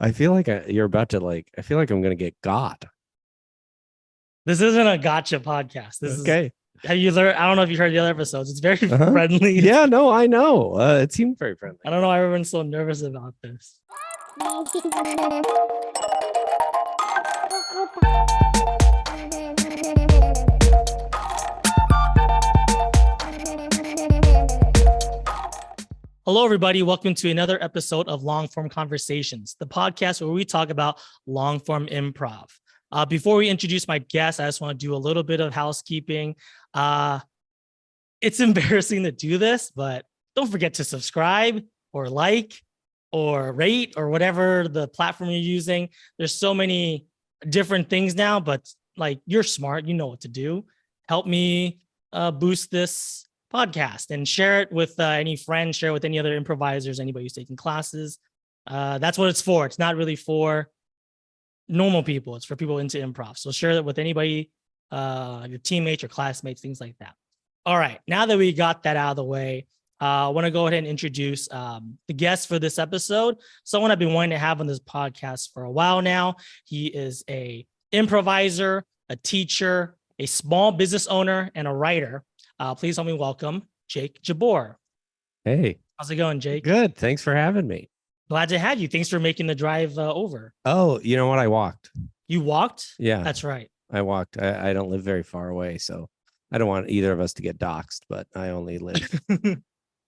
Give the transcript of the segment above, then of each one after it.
I feel like you're about to I feel like I'm gonna get got. This isn't a gotcha podcast. This is. Okay. Have you learned? I don't know if you heard the other episodes. It's very Uh-huh. friendly. Yeah, no, I know. It seemed very friendly. I don't know why everyone's so nervous about this. Hello, everybody. Welcome to another episode of Long Form Conversations, the podcast where we talk about long form improv. Before we introduce my guest, I just want to do a little bit of housekeeping. It's embarrassing to do this, but don't forget to subscribe or like or rate or whatever the platform you're using. There's so many different things now, but like you're smart, you know what to do. Help me boost this podcast and share it with any friends, share it with any other improvisers, anybody who's taking classes. That's what it's for. It's not really for normal people. It's for people into improv. So share it with anybody, your teammates, your classmates, things like that. All right. Now that we got that out of the way, I want to go ahead and introduce the guest for this episode. Someone I've been wanting to have on this podcast for a while now. He is a improviser, a teacher, a small business owner, and a writer. Please help me welcome Jake Jabbour. Hey, how's it going, Jake? Good. Thanks for having me. Glad to have you. Thanks for making the drive over. Oh, you know what? I walked. You walked? Yeah, that's right. I walked. I don't live very far away, so I don't want either of us to get doxxed, but I only live.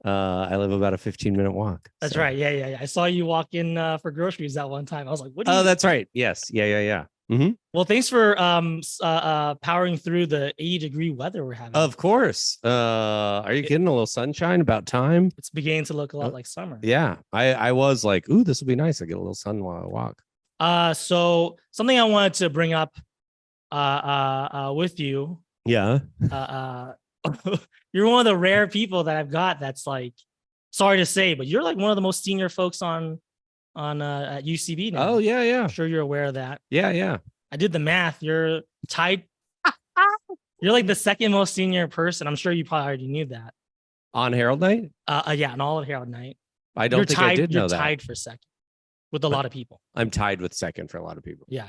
I live about a 15-minute walk. That's so. Right. Yeah. I saw you walk in for groceries that one time. I was like, what? Oh, that's right. Yes. Yeah. Mm-hmm. Well, thanks for powering through the 80-degree weather we're having. Of course. Are you kidding? A little sunshine, about time. It's beginning to look a lot like summer. Yeah. I was like, ooh, this will be nice. I get a little sun while I walk. So something I wanted to bring up with you. Yeah. You're one of the rare people that I've got that's like, sorry to say, but you're like one of the most senior folks on at UCB now. Oh, yeah. I'm sure you're aware of that. Yeah. I did the math. You're tied. You're like the second most senior person. I'm sure you probably already knew that. On Harold Night? Yeah, on all of Harold Night. I don't think I did know that. You're tied for second with a lot of people. I'm tied with second for a lot of people. Yeah.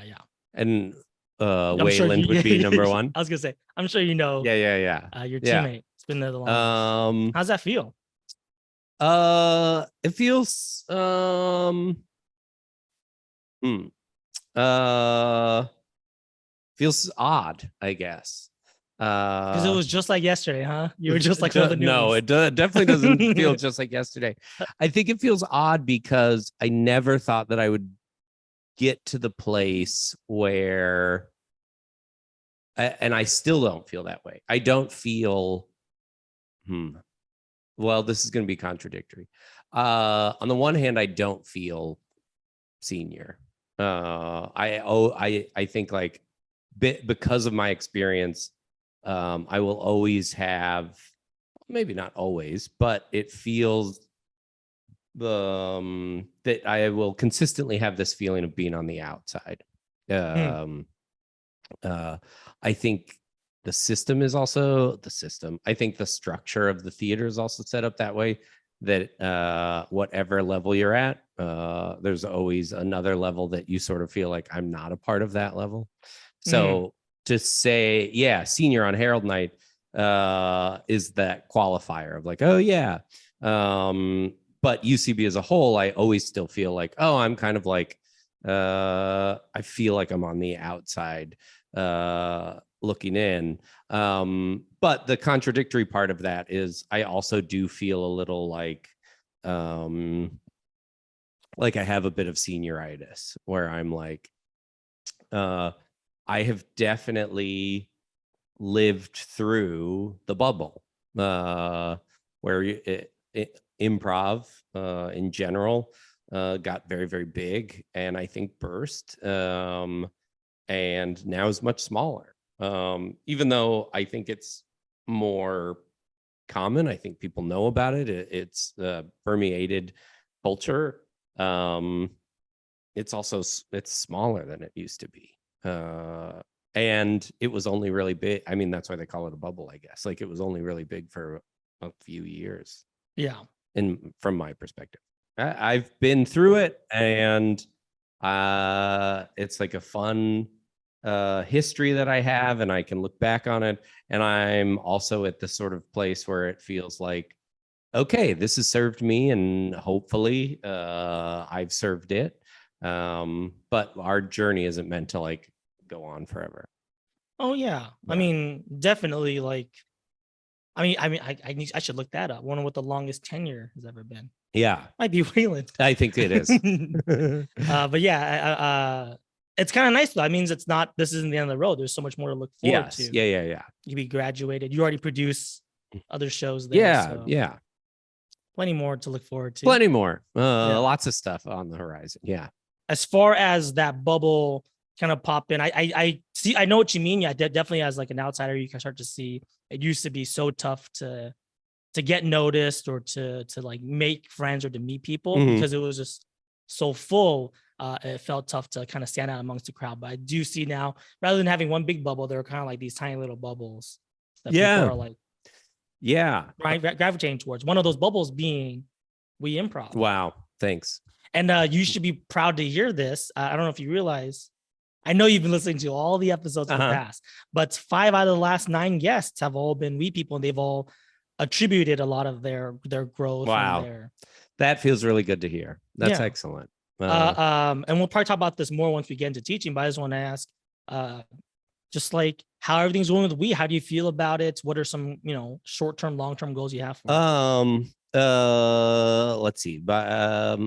And Wayland would be number one. I was gonna say, I'm sure you know. Yeah. Your teammate. It's been there the longest. How's that feel? It feels feels odd, I guess. Because it was just like yesterday, huh? You were just like one of the new No, it definitely doesn't feel just like yesterday. I think it feels odd because I never thought that I would get to the place where, and I still don't feel that way. I don't feel, well, this is going to be contradictory. On the one hand, I don't feel senior. I think like because of my experience, I will always have, maybe not always, but it feels that I will consistently have this feeling of being on the outside. I think the system is also the system. I think the structure of the theater is also set up that way, that whatever level you're at, there's always another level that you sort of feel like I'm not a part of that level. So to say, yeah, senior on Harold Night is that qualifier of like, oh yeah. But UCB as a whole, I always still feel like, oh, I'm kind of like, I feel like I'm on the outside looking in. But the contradictory part of that is I also do feel a little like I have a bit of senioritis where I'm like, I have definitely lived through the bubble where improv in general got very, very big and I think burst. And now is much smaller. Even though I think it's more common, I think people know about it. It's permeated culture. It's smaller than it used to be. And it was only really big. I mean, that's why they call it a bubble, I guess. Like it was only really big for a few years. Yeah. And from my perspective, I've been through it and It's like a fun history that I have, and I can look back on it. And I'm also at the sort of place where it feels like, okay, this has served me, and hopefully I've served it. But our journey isn't meant to like go on forever. Oh yeah. I Yeah. mean, definitely like I should look that up. Wonder what the longest tenure has ever been. Yeah, Might be Wayland. I think it is. But yeah, it's kind of nice though. That means this isn't the end of the road. There's so much more to look forward Yes. to. Yeah. You be graduated. You already produce other shows there. Yeah. So Yeah. plenty more to look forward to. Plenty more. Yeah. Lots of stuff on the horizon. Yeah. As far as that bubble kind of pop in, I see, I know what you mean. Yeah, definitely as like an outsider, you can start to see it used to be so tough to get noticed or to like make friends or to meet people because it was just so full. It felt tough to kind of stand out amongst the crowd. But I do see now, rather than having one big bubble, there are kind of like these tiny little bubbles that people are like gravitating towards. One of those bubbles being We Improv. Wow. Thanks. And you should be proud to hear this. I don't know if you realize, I know you've been listening to all the episodes in the past, but 5 out of the last 9 guests have all been We people, and they've all attributed a lot of their growth. Wow. That feels really good to hear. That's excellent. And we'll probably talk about this more once we get into teaching, but I just want to ask, just like how everything's going with We, how do you feel about it? What are some, short-term, long-term goals you have for it? Let's see, but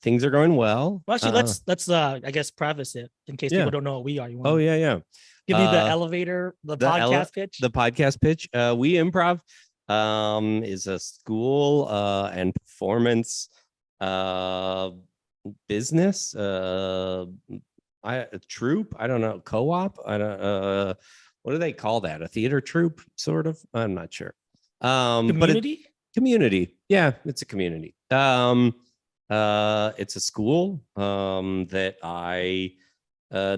things are going well. Well, actually, let's I guess preface it in case people don't know what we are. You want give me the elevator, the podcast pitch. The podcast pitch. We Improv is a school and performance business. A troupe. I don't know. Co-op. I don't. What do they call that? A theater troupe, sort of. I'm not sure. Community. Community. Yeah, it's a community. It's a school that I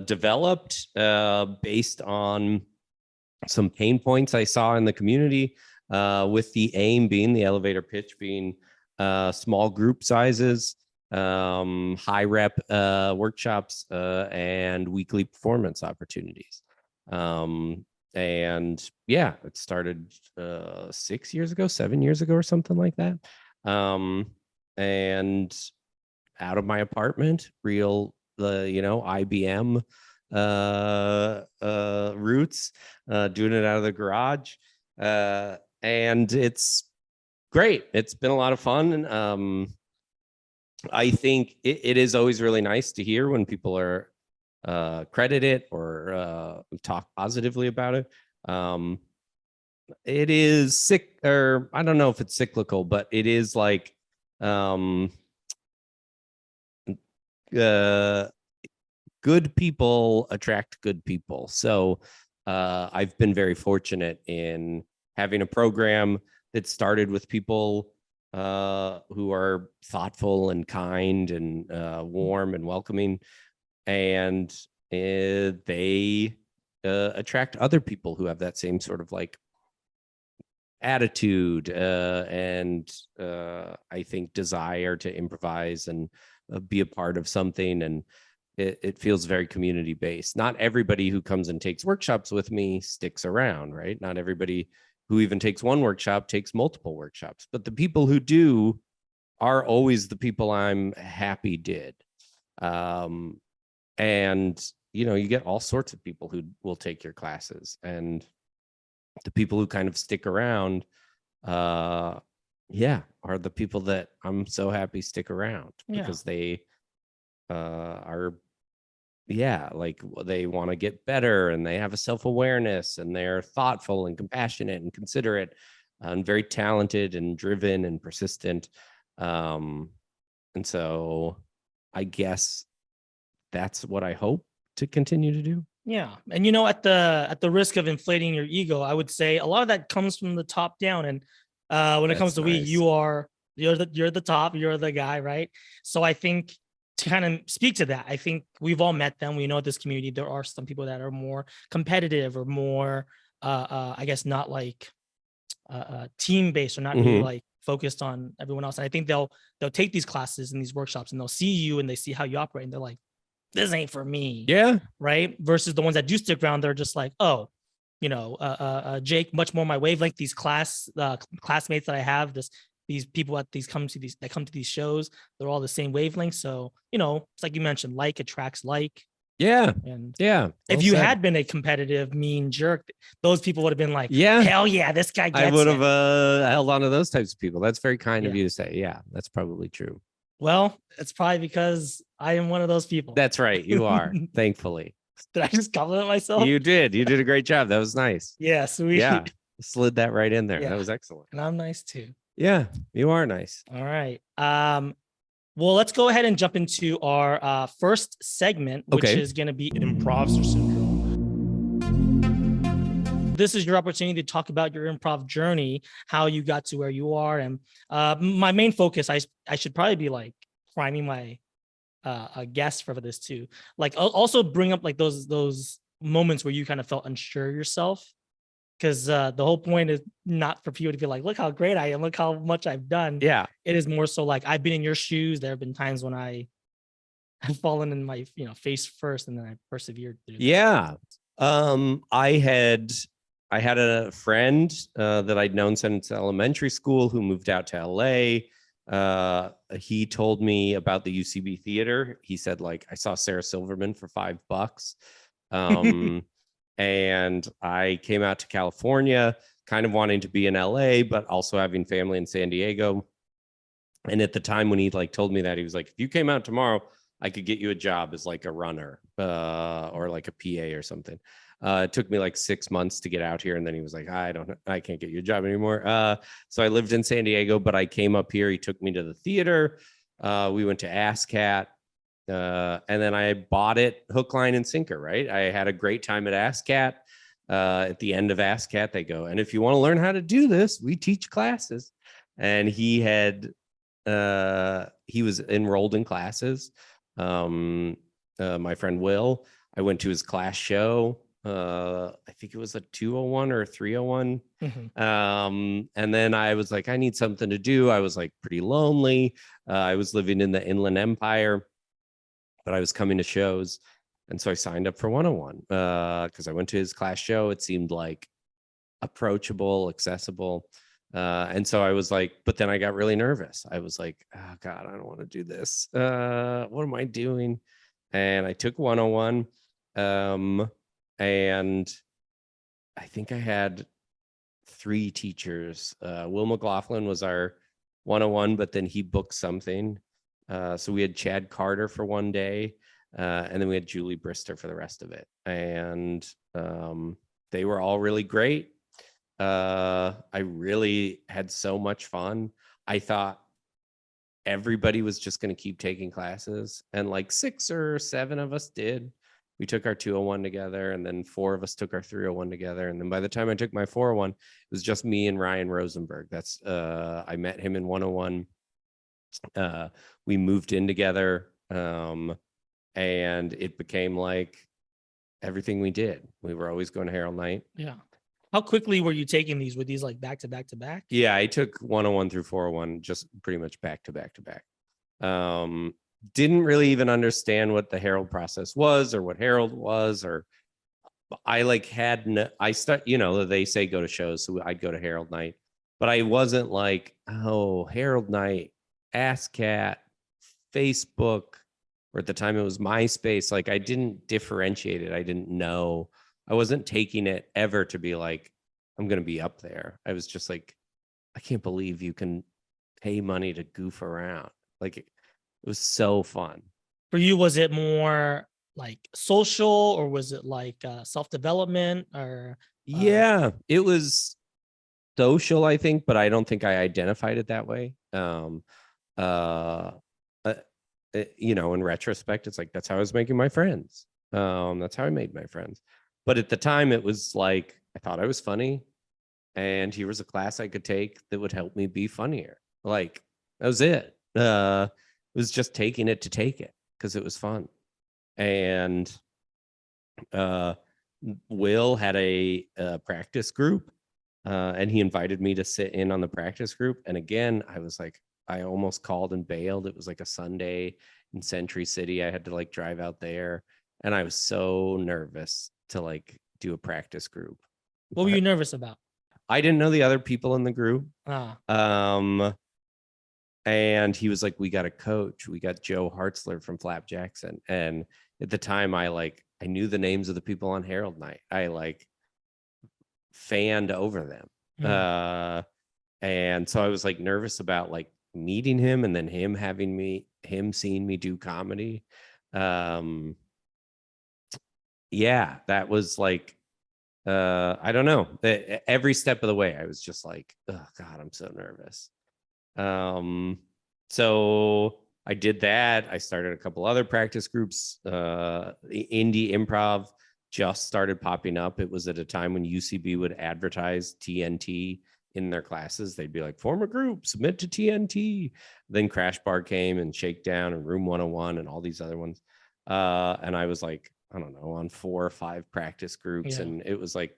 developed based on some pain points I saw in the community, with the aim being, the elevator pitch being small group sizes, high rep workshops, and weekly performance opportunities. And yeah, it started 7 years ago or something like that. And out of my apartment, IBM roots, doing it out of the garage. And it's great. It's been a lot of fun. And I think it is always really nice to hear when people are credit it or talk positively about it. It is sick, or I don't know if it's cyclical, but it is like good people attract good people. So I've been very fortunate in having a program that started with people who are thoughtful and kind and warm and welcoming, and they attract other people who have that same sort of like attitude and I think desire to improvise and be a part of something. And it feels very community based. Not everybody who comes and takes workshops with me sticks around, right? Not everybody who even takes one workshop takes multiple workshops, but the people who do are always the people I'm happy did. And you get all sorts of people who will take your classes, and the people who kind of stick around are the people that I'm so happy stick around because they are like they want to get better, and they have a self-awareness, and they're thoughtful and compassionate and considerate and very talented and driven and persistent. And so I guess that's what I hope to continue to do. Yeah. And at the risk of inflating your ego, I would say a lot of that comes from the top down. And when it comes to nice. you're the top, you're the guy, right? So I think to kind of speak to that, I think we've all met them. We know this community, there are some people that are more competitive or more I guess not like team based, or not really like focused on everyone else. And I think they'll take these classes and these workshops, and they'll see you and they see how you operate, and they're like, this ain't for me. Yeah. Right. Versus the ones that do stick around, they're just like, oh, Jake, much more my wavelength. These classmates that I have, these people that come to these shows, they're all the same wavelength. So, it's like you mentioned, like attracts like. Yeah. And Yeah. if you had been a competitive, mean jerk, those people would have been like, yeah, hell yeah, this guy gets I would have it. held on to those types of people. That's very kind of Yeah. you to say. Yeah, that's probably true. Well, it's probably because I am one of those people. That's right. You are, thankfully. Did I just compliment myself? You did. You did a great job. That was nice. Yeah, sweet. Yeah. Slid that right in there. Yeah. That was excellent. And I'm nice too. Yeah, you are nice. All right. Well, let's go ahead and jump into our first segment, which is going to be Improvster Syndrome. This is your opportunity to talk about your improv journey, how you got to where you are. And my main focus, I should probably be like priming my guests for this too. Like also bring up like those moments where you kind of felt unsure yourself. Because the whole point is not for people to be like, look how great I am, look how much I've done. Yeah. It is more so like I've been in your shoes. There have been times when I have fallen in my face first, and then I persevered through that. Yeah. I had a friend that I'd known since elementary school who moved out to LA. He told me about the UCB theater. He said, like, I saw Sarah Silverman for $5. And I came out to California kind of wanting to be in LA, but also having family in San Diego. And at the time when he like told me that, he was like, if you came out tomorrow, I could get you a job as like a runner or like a PA or something. It took me like 6 months to get out here. And then he was like, I can't get you a job anymore. So I lived in San Diego, but I came up here. He took me to the theater. We went to ASCAT. And then I bought it hook, line, and sinker, right? I had a great time at ASCAT. At the end of ASCAT, they go, and if you want to learn how to do this, we teach classes. And he was enrolled in classes. My friend Will, I went to his class show. I think it was a 201 or a 301. Mm-hmm. And then I was like, I need something to do. I was like pretty lonely. I was living in the Inland Empire, but I was coming to shows. And so I signed up for 101 because I went to his class show. It seemed like approachable, accessible. And so I was like, but then I got really nervous. I was like, oh God, I don't want to do this. What am I doing? And I took 101. And I think I had 3 teachers. Will McLaughlin was our 101, but then he booked something. So we had Chad Carter for one day, and then we had Julie Brister for the rest of it. And they were all really great. I really had so much fun. I thought everybody was just going to keep taking classes, and like 6 or 7 of us did. We took our 201 together, and then 4 of us took our 301 together. And then by the time I took my 401, it was just me and Ryan Rosenberg. That's I met him in 101. We moved in together, and it became like everything we did. We were always going to Harold Night. Yeah. How quickly were you taking these? Were these like back to back to back? Yeah, I took 101 through 401 just pretty much back to back to back. Didn't really even understand what the Harold process was or what Harold was, or I like they say go to shows, so I'd go to Harold Night, but I wasn't like, oh, Harold Night, ASCAT, Facebook, or at the time it was MySpace. Like I didn't differentiate it. I didn't know. I wasn't taking it ever to be like, I'm going to be up there. I was just like, I can't believe you can pay money to goof around. Like it was so fun. For you, was it more like social, or was it like self-development, or? Yeah, it was social, I think, but I don't think I identified it that way. In retrospect, it's like, that's how I was making my friends. That's how I made my friends. But at the time it was like, I thought I was funny, and here was a class I could take that would help me be funnier. Like that was it. It was just taking it to take it because it was fun. And Will had a practice group, and he invited me to sit in on the practice group. And again, I was like, I almost called and bailed. It was like a Sunday in Century City. I had to like drive out there, and I was so nervous to like do a practice group. What were you nervous about? I didn't know the other people in the group. Ah, And he was like, we got a coach. We got Joe Hartzler from Flap Jackson. And at the time, I knew the names of the people on Harold Night. I like fanned over them. mm. And so I was like nervous about like meeting him, and then him seeing me do comedy. Yeah, that was like, I don't know. Every step of the way, I was just like, oh God, I'm so nervous. So I did that. I started a couple other practice groups. The indie improv just started popping up. It was at a time when UCB would advertise TNT in their classes. They'd be like, form a group, submit to TNT. Then Crash Bar came, and Shakedown and Room 101 and all these other ones. And I was like, I don't know, on 4 or 5 practice groups. Yeah. And it was like,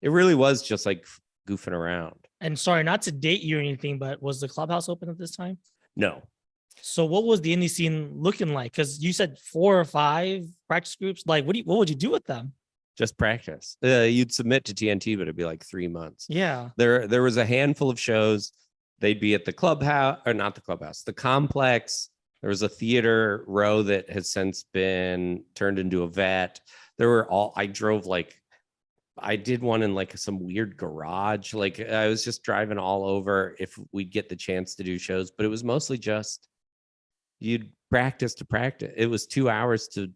it really was just like goofing around. And sorry, not to date you or anything, but was the clubhouse open at this time? No. So what was the indie scene looking like? Because you said 4 or 5 practice groups. Like, what would you do with them? Just practice. You'd submit to TNT, but it'd be like 3 months. Yeah. There was a handful of shows. They'd be at the clubhouse, or not the clubhouse, the complex. There was a theater row that has since been turned into a vet. I did one in like some weird garage. Like I was just driving all over if we'd get the chance to do shows, but it was mostly just you'd practice to practice. It was 2 hours to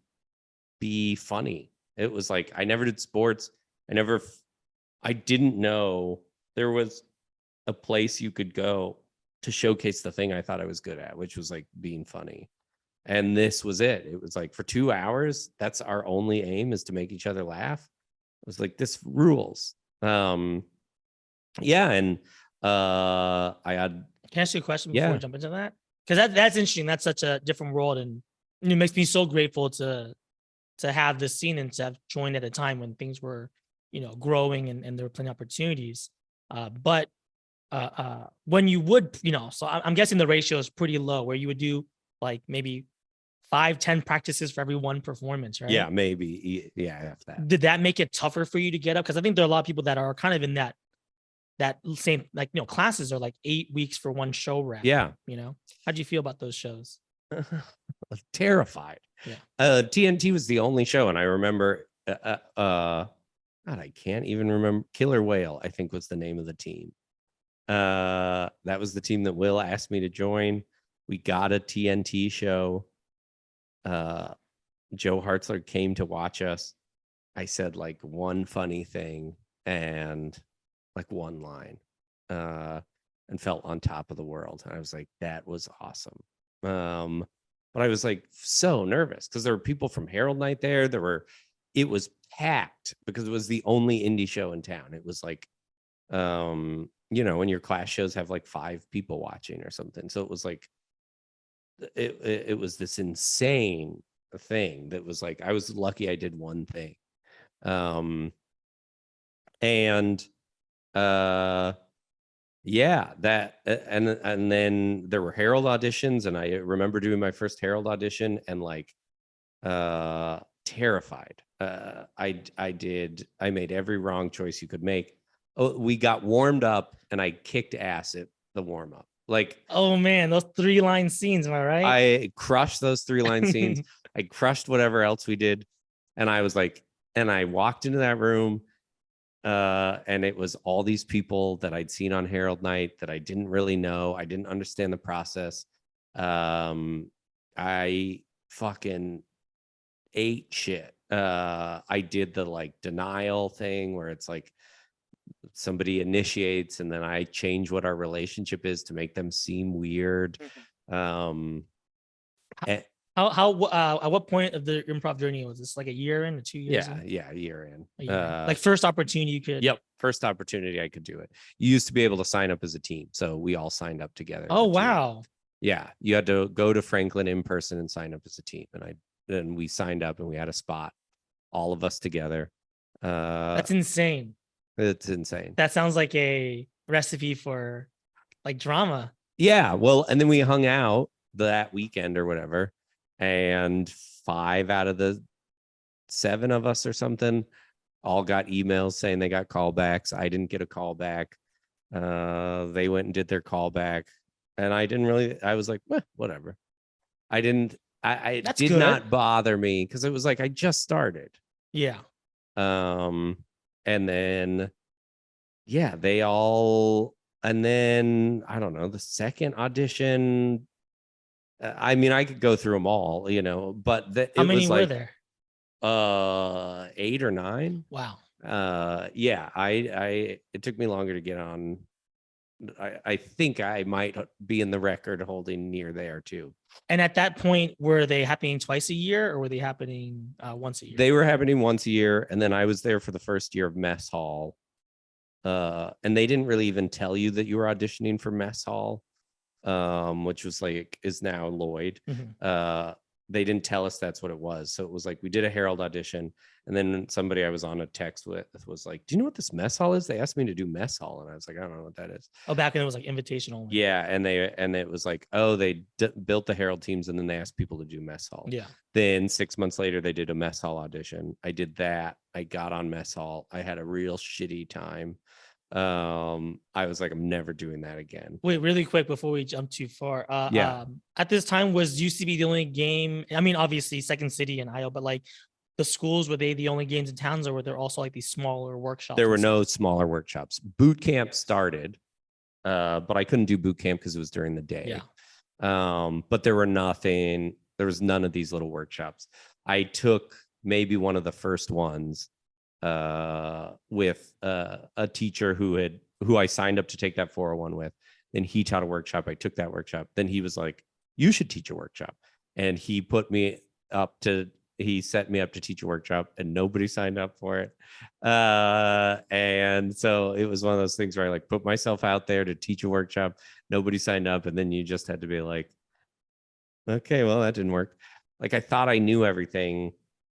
be funny. It was like, I never did sports. I didn't know there was a place you could go to showcase the thing I thought I was good at, which was like being funny. And this was it. It was like, for 2 hours, that's our only aim, is to make each other laugh. It was like, this rules. Yeah. And I had, Can I ask you a question before Yeah. we jump into that? Because that's interesting. That's such a different world, and it makes me so grateful to have this scene and to have joined at a time when things were, growing and there were plenty of opportunities. But when you would, so I'm guessing the ratio is pretty low, where you would do like maybe 5-10 practices for every one performance, right? yeah, maybe. Yeah. If that. Did that make it tougher for you to get up? Because I think there are a lot of people that are kind of in that same, like, classes are like 8 weeks for one show rep. Yeah. How do you feel about those shows? Terrified. Yeah. TNT was the only show, and I remember God, I can't even remember. Killer Whale, I think, was the name of the team. That was the team that Will asked me to join. We got a TNT show. Joe Hartzler came to watch us. I said like one funny thing and like one line, and felt on top of the world. And I was like, that was awesome. But I was like so nervous because there were people from Harold Night there. It was packed because it was the only indie show in town. It was like, when your class shows have like 5 people watching or something. So it was like, it was this insane thing that was like, I was lucky I did one thing. Yeah, that, and then there were Harold auditions, and I remember doing my first Harold audition and like terrified. I made every wrong choice you could make. Oh, we got warmed up and I kicked ass at the warm up. Like, Oh man, those 3-line scenes, am I right? I crushed those 3-line scenes. I crushed whatever else we did. And I was like, and I walked into that room, and it was all these people that I'd seen on Harold Night that I didn't really know. I didn't understand the process. I fucking ate shit. I did the like denial thing where it's like somebody initiates and then I change what our relationship is to make them seem weird. At what point of the improv journey was this? Like a year in or 2 years? Yeah, a year in. A year in. Like first opportunity you could. Yep, first opportunity I could do it. You used to be able to sign up as a team, so we all signed up together. Oh wow. Yeah, you had to go to Franklin in person and sign up as a team, and we signed up and we had a spot, all of us together. That's insane. It's insane. That sounds like a recipe for like drama. Yeah, well, and then we hung out that weekend or whatever. and 5 out of the 7 of us or something all got emails saying they got callbacks. I didn't get a callback. They went and did their callback, and I was like, whatever. I That's did good. not bother me because it was like I just started. Yeah. And then they all, and then I don't know, the second audition, I mean, I could go through them all, but How it many was were like there? 8 or 9. Wow. I it took me longer to get on. I think I might be in the record holding near there too. And at that point, were they happening twice a year, or were they happening once a year? They were happening once a year, and then I was there for the first year of mess hall. And they didn't really even tell you that you were auditioning for mess hall, which was like is now Lloyd. They didn't tell us that's what it was. So it was like we did a Harold audition, and then somebody I was on a text with was like, "Do you know what this mess hall is?" They asked me to do mess hall, and I was like, "I don't know what that is." Oh, back when it was like invitation only. Yeah, and it was like, oh, they built the Harold teams, and then they asked people to do mess hall. Yeah. Then 6 months later, they did a mess hall audition. I did that. I got on mess hall. I had a real shitty time. I was like, I'm never doing that again. Wait, really quick before we jump too far. Yeah. At this time, was UCB the only game? I mean, obviously Second City and IO, but like the schools, were they the only games in towns, or were there also like these smaller workshops? There were no smaller workshops. Boot camp started, but I couldn't do boot camp because it was during the day. Yeah. But there was none of these little workshops. I took maybe one of the first ones with a teacher who I signed up to take that 401 with. Then he taught a workshop. I took that workshop. Then he was like, "You should teach a workshop," and he set me up to teach a workshop, and nobody signed up for it. And so it was one of those things where I like put myself out there to teach a workshop. Nobody signed up, and then you just had to be like, "Okay, well, that didn't work." Like I thought I knew everything,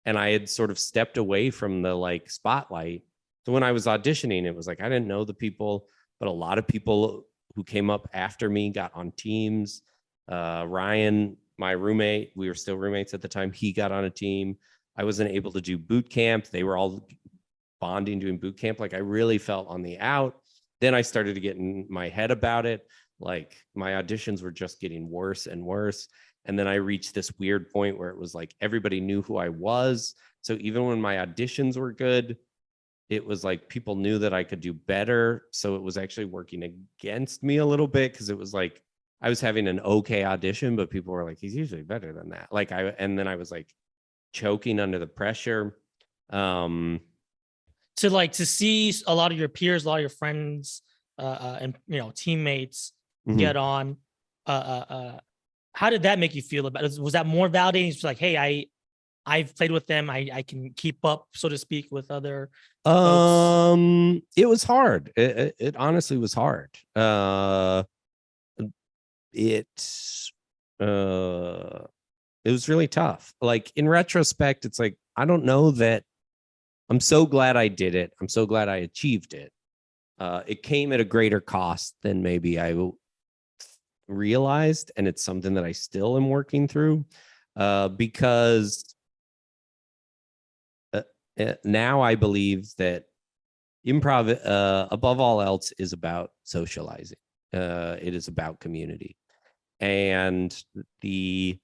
and I had sort of stepped away from the like spotlight. So when I was auditioning, it was like I didn't know the people, but a lot of people who came up after me got on teams. Ryan, my roommate, we were still roommates at the time, he got on a team. I wasn't able to do boot camp. They were all bonding doing boot camp. Like I really felt on the out. Then I started to get in my head about it. Like my auditions were just getting worse and worse. And then I reached this weird point where it was like everybody knew who I was. So even when my auditions were good, it was like people knew that I could do better. So it was actually working against me a little bit because it was like I was having an okay audition, but people were like, "He's usually better than that." And then I was like choking under the pressure. To see a lot of your peers, a lot of your friends, and teammates get on. How did that make you feel about it? Was that more validating? It's like, hey, I've played with them. I can keep up, so to speak, with other folks. It was hard. It honestly was hard. It was really tough. Like in retrospect, it's like I don't know that. I'm so glad I did it. I'm so glad I achieved it. It came at a greater cost than maybe I realized, and it's something that I still am working through because now I believe that improv, above all else, is about socializing. It is about community, and the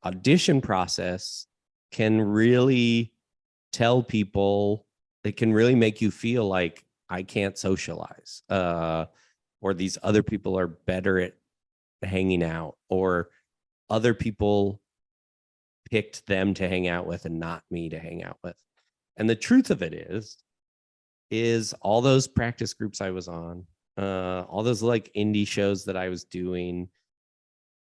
audition process can really tell people, it can really make you feel like I can't socialize, or these other people are better at hanging out, or other people picked them to hang out with and not me to hang out with. And the truth of it is all those practice groups I was on, all those like indie shows that I was doing,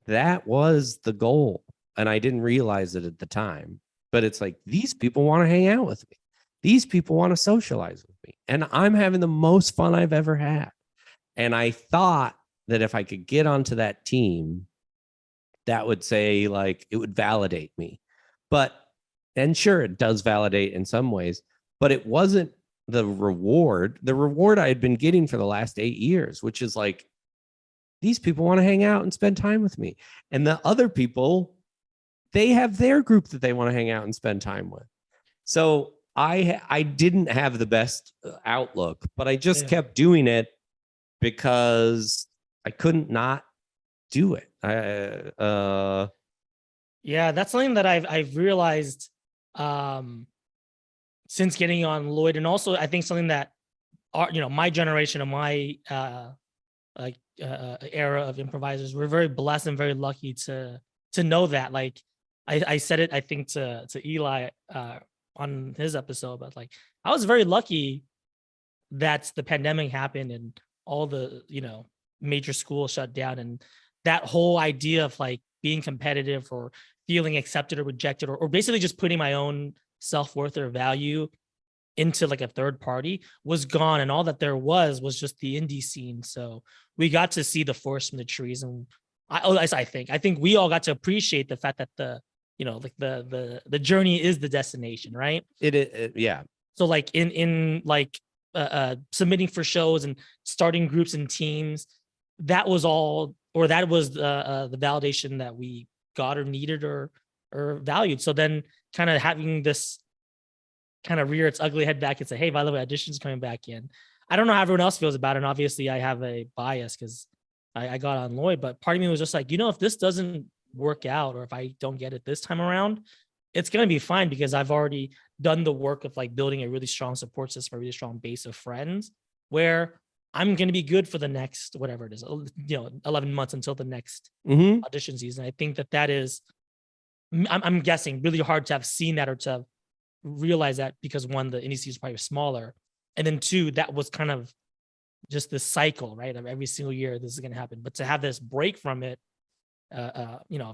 that was the goal. And I didn't realize it at the time, but it's like, these people want to hang out with me. These people want to socialize with me. And I'm having the most fun I've ever had. And I thought that if I could get onto that team, that would say like, it would validate me. And sure, it does validate in some ways, but it wasn't the reward I had been getting for the last 8 years, which is like, these people want to hang out and spend time with me. And the other people they have their group that they want to hang out and spend time with. So I didn't have the best outlook, but I just kept doing it because I couldn't not do it. Yeah, that's something that I've realized since getting on Lloyd, and also I think something that my generation and my era of improvisers, we're very blessed and very lucky to know that. Like I said it, I think to Eli on his episode, but like I was very lucky that the pandemic happened and all the major schools shut down, and that whole idea of like being competitive or feeling accepted or rejected, or basically just putting my own self-worth or value into like a third party was gone, and all that there was just the indie scene. So we got to see the forest from the trees, and I think we all got to appreciate the fact that the journey is the destination, right? Yeah. So like in like submitting for shows and starting groups and teams, that was all, or that was the validation that we got or needed or valued. So then kind of having this kind of rear its ugly head back and say, hey, by the way, audition's coming back in. I don't know how everyone else feels about it. And obviously I have a bias because I got on Lloyd, but part of me was just like, if this doesn't work out, or if I don't get it this time around, it's going to be fine, because I've already done the work of like building a really strong support system, a really strong base of friends, where I'm going to be good for the next, whatever it is, 11 months until the next audition season. I think that is, I'm guessing, really hard to have seen that or to have realized that, because one, the indie season is probably smaller. And then two, that was kind of just the cycle, right? Of every single year, this is going to happen. But to have this break from it,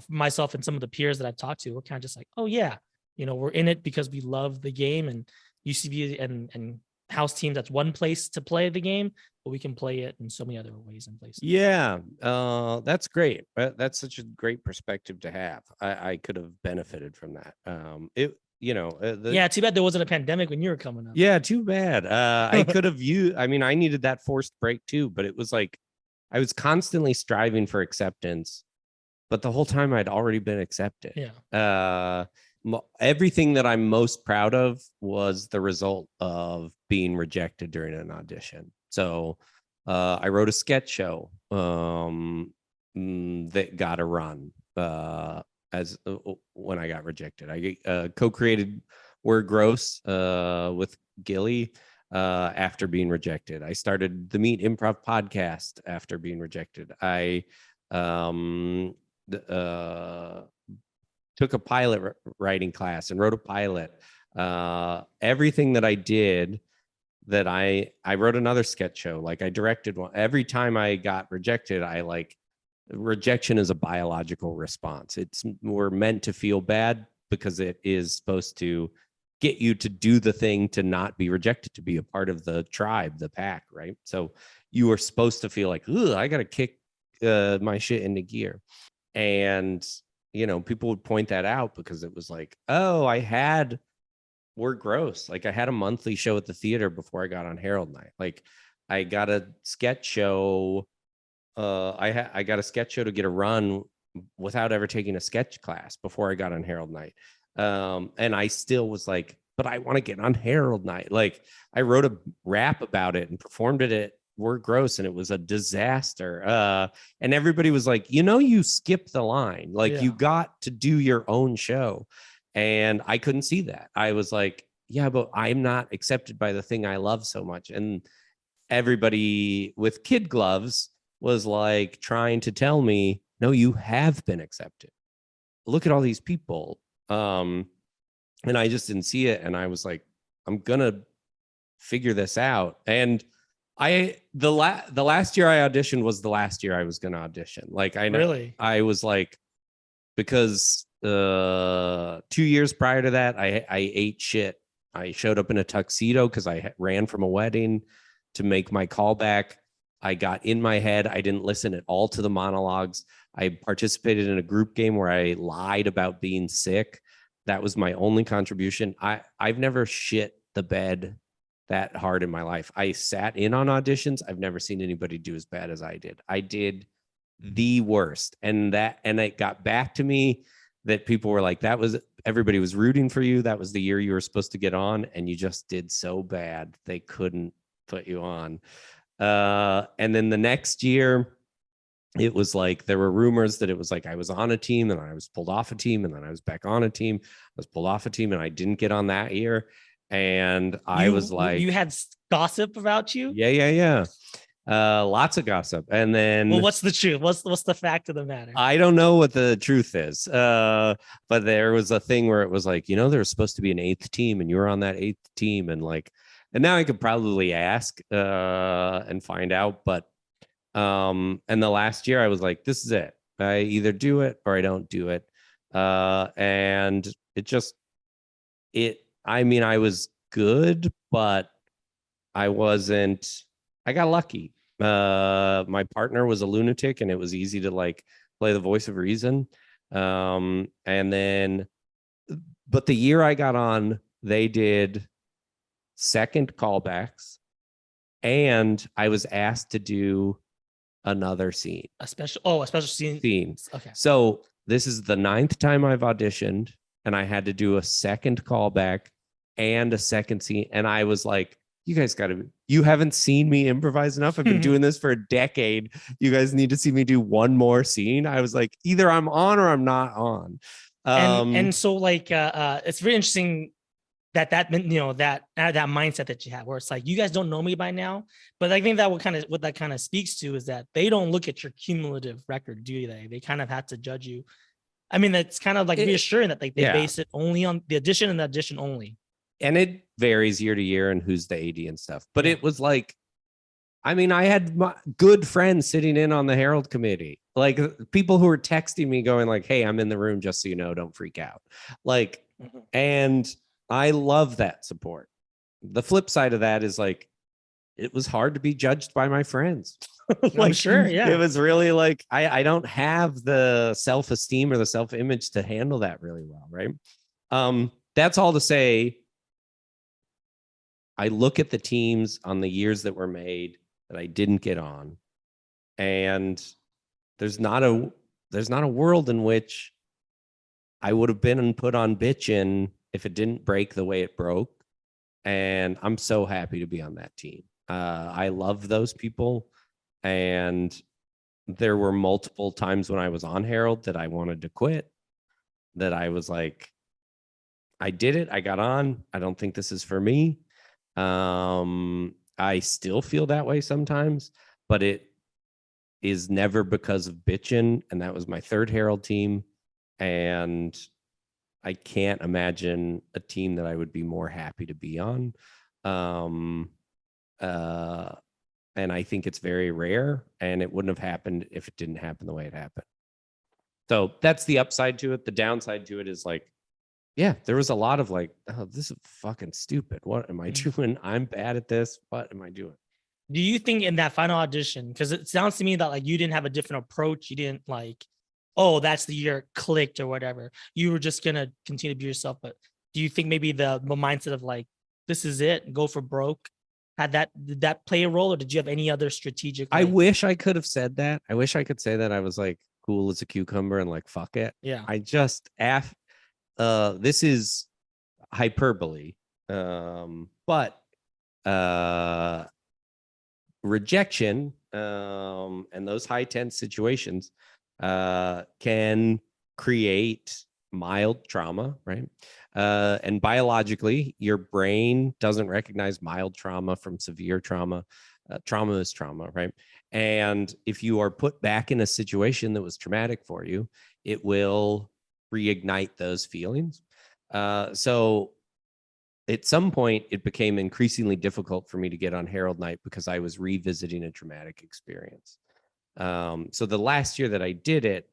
myself and some of the peers that I've talked to, we're kind of just like, oh yeah, we're in it because we love the game, and UCB and house teams, that's one place to play the game, but we can play it in so many other ways and places. Yeah, that's great. That's such a great perspective to have. I could have benefited from that. Yeah, too bad there wasn't a pandemic when you were coming up. Yeah, too bad. I could have I needed that forced break too, but it was like I was constantly striving for acceptance, but the whole time I'd already been accepted. Yeah. Everything that I'm most proud of was the result of being rejected during an audition. So I wrote a sketch show that got a run when I got rejected. I co-created We're Gross with Gilly after being rejected. I started the Meet Improv podcast after being rejected. I took a pilot writing class and wrote a pilot. Everything that I did, that I wrote another sketch show. Like I directed one. Every time I got rejected, rejection is a biological response. We're meant to feel bad because it is supposed to get you to do the thing, to not be rejected, to be a part of the tribe, the pack, right? So you are supposed to feel like, ugh, I got to kick my shit into gear. And people would point that out because it was like, oh, We're Gross. Like I had a monthly show at the theater before I got on Harold Night. Like I got a sketch show. I got a sketch show to get a run without ever taking a sketch class before I got on Harold Night. And I still was like, but I want to get on Harold Night. Like I wrote a rap about it and performed it at We're Gross, and it was a disaster. And everybody was like, you skipped the line. Like you got to do your own show. And I couldn't see that. I was like, yeah, but I'm not accepted by the thing I love so much. And everybody with kid gloves was like trying to tell me, no, you have been accepted. Look at all these people. And I just didn't see it. And I was like, I'm going to figure this out. And the last year I auditioned was the last year I was going to audition. Like I know, really, I was like, because 2 years prior to that, I ate shit. I showed up in a tuxedo because I ran from a wedding to make my callback. I got in my head. I didn't listen at all to the monologues. I participated in a group game where I lied about being sick. That was my only contribution. I've never shit the bed that hard in my life. I sat in on auditions. I've never seen anybody do as bad as I did. I did the worst. And it got back to me that people were like, everybody was rooting for you. That was the year you were supposed to get on, and you just did so bad they couldn't put you on. And then the next year, it was like there were rumors that it was like I was on a team and I was pulled off a team, and then I was back on a team. I was pulled off a team and I didn't get on that year. And I was like, you had gossip about you? Yeah. Lots of gossip. And then, well, what's the truth? What's the fact of the matter? I don't know what the truth is. But there was a thing where it was like, there was supposed to be an 8th team and you were on that 8th team. And now I could probably ask and find out. But and the last year I was like, this is it. I either do it or I don't do it. And I was good, but I got lucky. My partner was a lunatic, and it was easy to play the voice of reason. And then, but the year I got on, they did second callbacks, and I was asked to do another scene. A special scene. Okay. So this is the 9th time I've auditioned, and I had to do a second callback and a second scene. And I was like, you guys you haven't seen me improvise enough. I've been doing this for a decade. You guys need to see me do one more scene. I was like, either I'm on or I'm not on. And so it's very interesting that mindset that you have, where it's like, you guys don't know me by now. But I think that what that kind of speaks to is that they don't look at your cumulative record, do they? They kind of have to judge you. I mean, that's kind of reassuring that they base it only on the audition and the audition only. And it varies year to year and who's the AD and stuff. But it was like, I had my good friends sitting in on the Harold committee, people who were texting me going like, hey, I'm in the room, just so you know, don't freak out. And I love that support. The flip side of that is it was hard to be judged by my friends. I'm sure. Yeah. It was really I don't have the self-esteem or the self-image to handle that really well. Right. That's all to say, I look at the teams on the years that were made that I didn't get on, and there's not a world in which I would have been put on bitchin' if it didn't break the way it broke. And I'm so happy to be on that team. I love those people. And there were multiple times when I was on Harold that I wanted to quit, that I was like, I did it. I got on. I don't think this is for me. I still feel that way sometimes, but it is never because of bitching. And that was my 3rd Harold team. And I can't imagine a team that I would be more happy to be on. And I think it's very rare, and it wouldn't have happened if it didn't happen the way it happened. So that's the upside to it. The downside to it is there was a lot of oh, this is fucking stupid. What am I doing? I'm bad at this. What am I doing? Do you think in that final audition, because it sounds to me that you didn't have a different approach, you didn't oh, that's the year it clicked or whatever. You were just going to continue to be yourself. But do you think maybe the mindset of this is it, go for broke, did that play a role, or did you have any other strategic? I wish I could have said that. I wish I could say that I was cool as a cucumber and fuck it. Yeah. I just, this is hyperbole. But rejection and those high tense situations can create mild trauma, right? And biologically, your brain doesn't recognize mild trauma from severe trauma. Trauma is trauma, right? And if you are put back in a situation that was traumatic for you, it will reignite those feelings. So at some point, it became increasingly difficult for me to get on Harold Night because I was revisiting a traumatic experience. So the last year that I did it,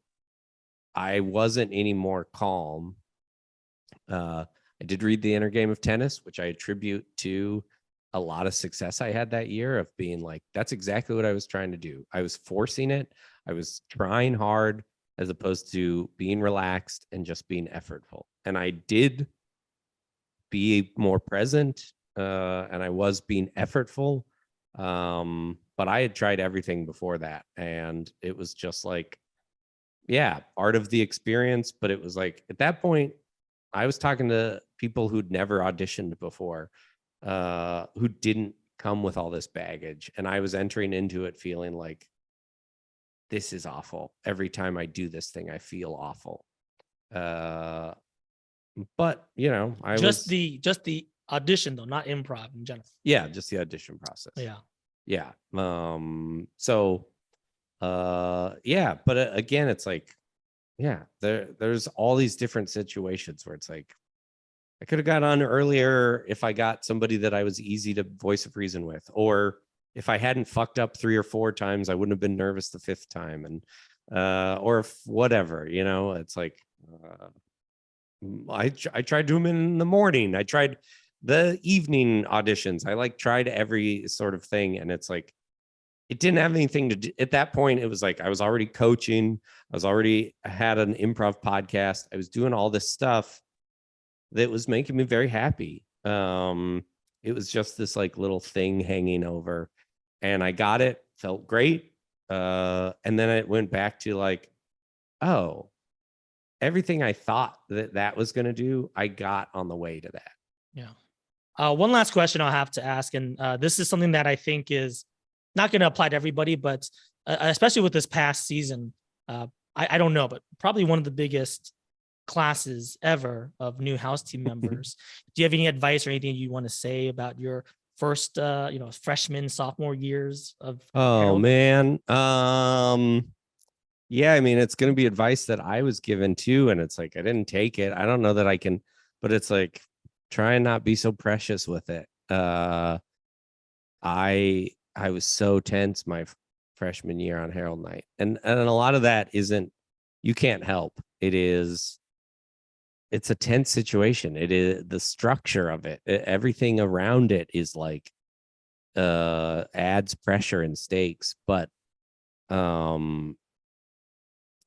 I wasn't any more calm. I did read The Inner Game of Tennis, which I attribute to a lot of success I had that year of being that's exactly what I was trying to do. I was forcing it. I was trying hard as opposed to being relaxed and just being effortful. And I did be more present, and I was being effortful. But I had tried everything before that, and it was just yeah, part of the experience. But it was like at that point, I was talking to people who'd never auditioned before, who didn't come with all this baggage. And I was entering into it feeling like this is awful. Every time I do this thing, I feel awful. But you know, just the audition though, not improv in general. yeah, just the audition process. Yeah. Yeah. So yeah, but again, it's like, yeah, there's all these different situations where it's like I could have got on earlier if I got somebody that I was easy to voice of reason with, or if I hadn't fucked up 3 or 4 times, I wouldn't have been nervous the 5th time. And or if whatever, you know, it's like I tried to them in the morning. I tried the evening auditions. I like tried every sort of thing. And it's like, it didn't have anything to do at that point. It was like, I was already coaching. I had an improv podcast. I was doing all this stuff that was making me very happy. It was just this like little thing hanging over, and I got it, felt great. And then it went back to like, oh, everything I thought that was going to do, I got on the way to that. Yeah. One last question I'll have to ask, and this is something that I think is not going to apply to everybody, but especially with this past season, I don't know, but probably one of the biggest classes ever of new house team members. Do you have any advice or anything you want to say about your first, freshman, sophomore years of Harold? Man. Yeah, I mean, it's going to be advice that I was given too. And it's like, I didn't take it. I don't know that I can, but it's like, try and not be so precious with it. I was so tense my freshman year on Harold Night. And a lot of that isn't, you can't help. It's a tense situation. It is the structure of it. Everything around it is like adds pressure and stakes, but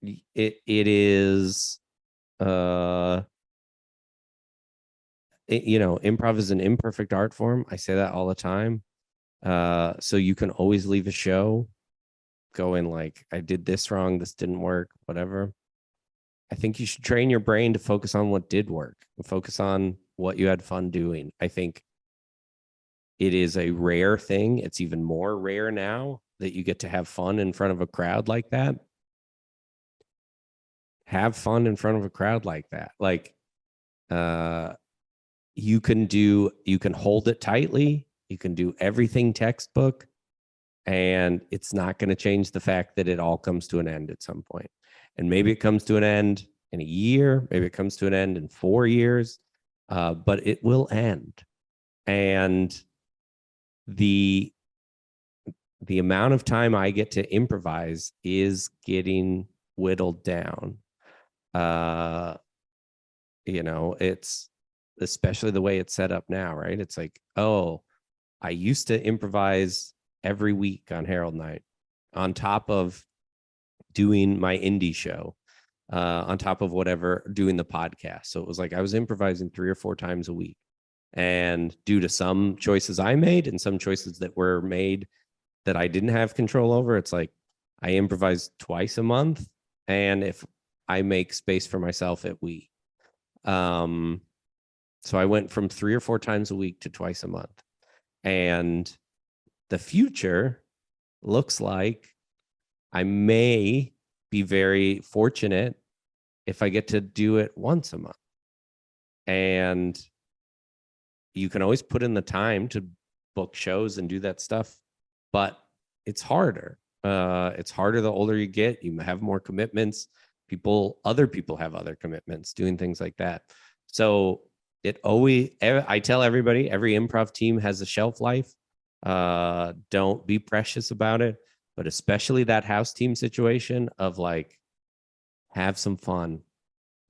it is improv is an imperfect art form. I say that all the time. So you can always leave a show going like, I did this wrong, this didn't work, whatever. I think you should train your brain to focus on what did work and focus on what you had fun doing. I think it is a rare thing. It's even more rare now that you get to have fun in front of a crowd like that. Have fun in front of a crowd like that. Like, you can hold it tightly. You can do everything textbook, and it's not going to change the fact that it all comes to an end at some point. And maybe it comes to an end in a year, maybe it comes to an end in 4 years, but it will end. And the amount of time I get to improvise is getting whittled down. It's especially the way it's set up now, right? It's like, oh, I used to improvise every week on Harold Night on top of doing my indie show, on top of whatever, doing the podcast. So it was like I was improvising 3 or 4 times a week. And due to some choices I made and some choices that were made that I didn't have control over, it's like I improvise twice a month. And if I make space for myself at we. So I went from 3 or 4 times a week to twice a month. And the future looks like I may be very fortunate if I get to do it once a month. And you can always put in the time to book shows and do that stuff, but it's harder. It's harder the older you get. You have more commitments. Other people have other commitments, doing things like that. So I tell everybody, every improv team has a shelf life. Don't be precious about it, but especially that house team situation of like, have some fun,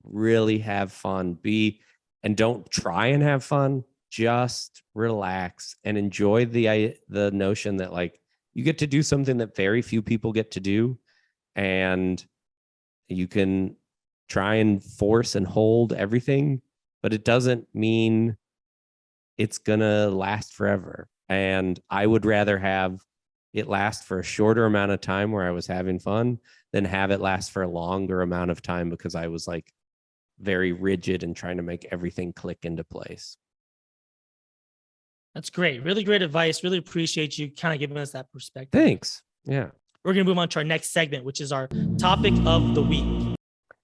really have fun, and don't try and have fun, just relax and enjoy the notion that like you get to do something that very few people get to do, and you can try and force and hold everything, but it doesn't mean it's gonna last forever. And I would rather have it last for a shorter amount of time where I was having fun than have it last for a longer amount of time because I was like very rigid and trying to make everything click into place. That's great. Really great advice. Really appreciate you kind of giving us that perspective. Thanks. Yeah. We're going to move on to our next segment, which is our topic of the week.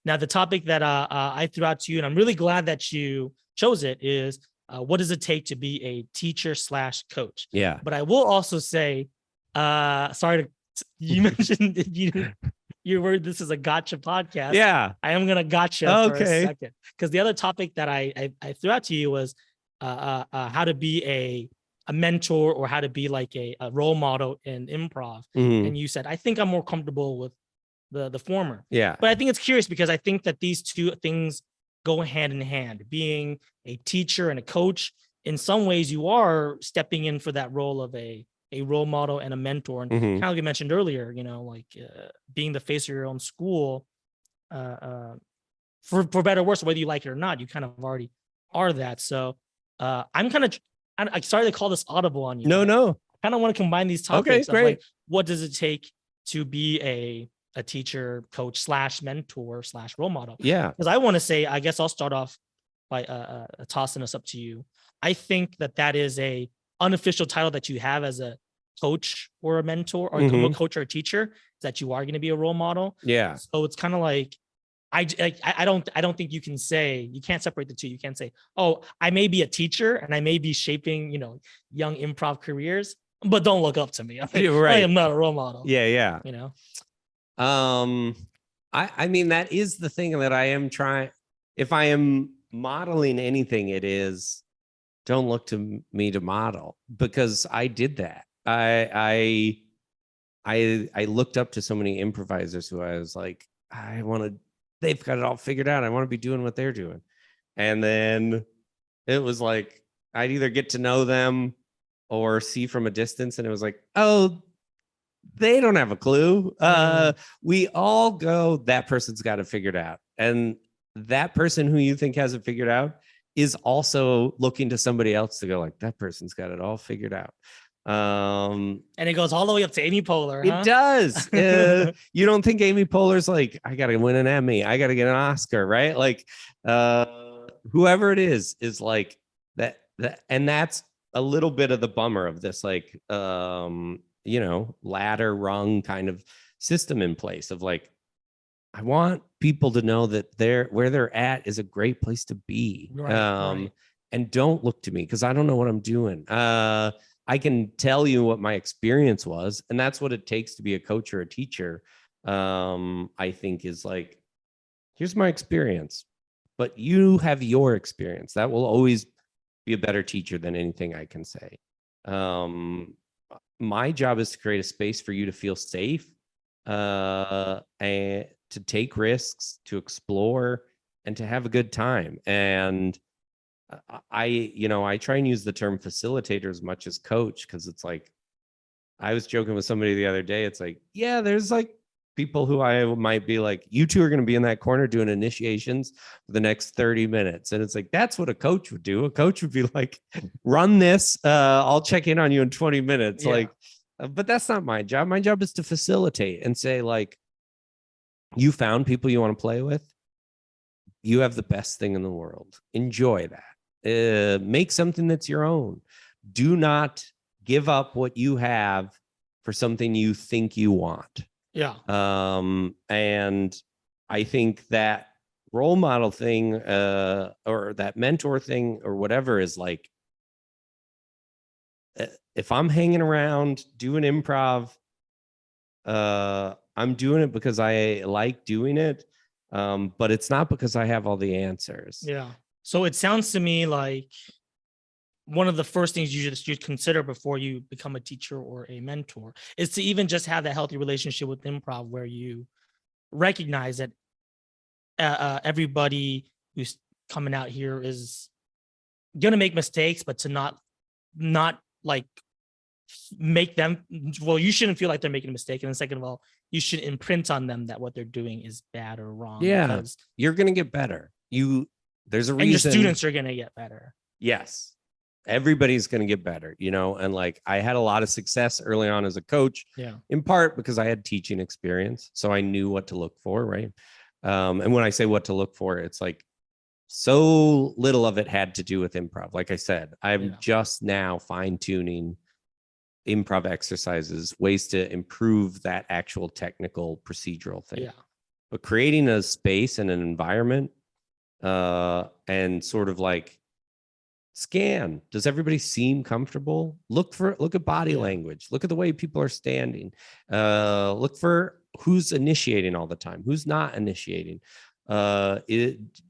Now, the topic that I threw out to you, and I'm really glad that you chose it, is what does it take to be a teacher / coach? Yeah. But I will also say, sorry to, you mentioned your word, this is a gotcha podcast. Yeah. I am going to gotcha for a second. Because the other topic that I threw out to you was how to be a mentor or how to be like a role model in improv. Mhm. And you said, I think I'm more comfortable with the former. Yeah. But I think it's curious because I think that these two things go hand in hand. Being a teacher and a coach, in some ways you are stepping in for that role of a role model and a mentor. And kind of like you mentioned earlier, you know, like being the face of your own school, for better or worse, whether you like it or not, you kind of already are that. So I'm sorry to call this audible on you. No. I kind of want to combine these topics. Okay, of great. like, what does it take to be a teacher, coach / mentor / role model? Yeah. Because I want to say, I guess I'll start off by tossing us up to you. I think that is a unofficial title that you have as a coach or a mentor or a coach or a teacher, that you are going to be a role model. Yeah. So it's kind of like, I don't think you can't separate the two. You can't say, oh, I may be a teacher and I may be shaping, you know, young improv careers, but don't look up to me. I am not a role model. Yeah. You know? I mean, that is the thing that I am trying. If I am modeling anything, it is don't look to me to model, because I did that. I looked up to so many improvisers who I was like, they've got it all figured out. I want to be doing what they're doing. And then it was like, I'd either get to know them or see from a distance. And it was like, oh, they don't have a clue. We all go, that person's got it figured out. And that person who you think has it figured out is also looking to somebody else to go like, that person's got it all figured out. And it goes all the way up to Amy Poehler. It does. You don't think Amy Poehler's like, I got to win an Emmy, I got to get an Oscar, right? Like, whoever it is like that. And that's a little bit of the bummer of this, like, you know, ladder rung kind of system in place of like, I want people to know that where they're at is a great place to be. Right. And don't look to me because I don't know what I'm doing. I can tell you what my experience was, and that's what it takes to be a coach or a teacher. I think is like, here's my experience, but you have your experience. That will always be a better teacher than anything I can say. My job is to create a space for you to feel safe, and to take risks, to explore, and to have a good time. And I try and use the term facilitator as much as coach, because it's like, I was joking with somebody the other day. It's like, yeah, there's like people who I might be like, you two are going to be in that corner doing initiations for the next 30 minutes. And it's like, that's what a coach would do. A coach would be like, run this. I'll check in on you in 20 minutes. Yeah. Like, but that's not my job. My job is to facilitate and say like, you found people you want to play with. You have the best thing in the world. Enjoy that. Make something that's your own. Do not give up what you have for something you think you want. Yeah. And I think that role model thing, or that mentor thing or whatever is like, if I'm hanging around doing improv, I'm doing it because I like doing it. But it's not because I have all the answers. Yeah. So it sounds to me like one of the first things you should consider before you become a teacher or a mentor is to even just have that healthy relationship with improv, where you recognize that everybody who's coming out here is going to make mistakes, but to not like make them, well, you shouldn't feel like they're making a mistake. And then second of all, you should imprint on them that what they're doing is bad or wrong. Yeah, because you're going to get better. There's a reason. And your students are going to get better. Yes. everybody's going to get better, and like I had a lot of success early on as a coach, in part because I had teaching experience. So I knew what to look for. Right. And when I say what to look for, it's like so little of it had to do with improv. Like I said, I'm just now fine tuning improv exercises, ways to improve that actual technical procedural thing. Yeah. But creating a space and an environment, and sort of like scan, does everybody seem comfortable? Look at body language, look at the way people are standing, look for who's initiating all the time, who's not initiating. Do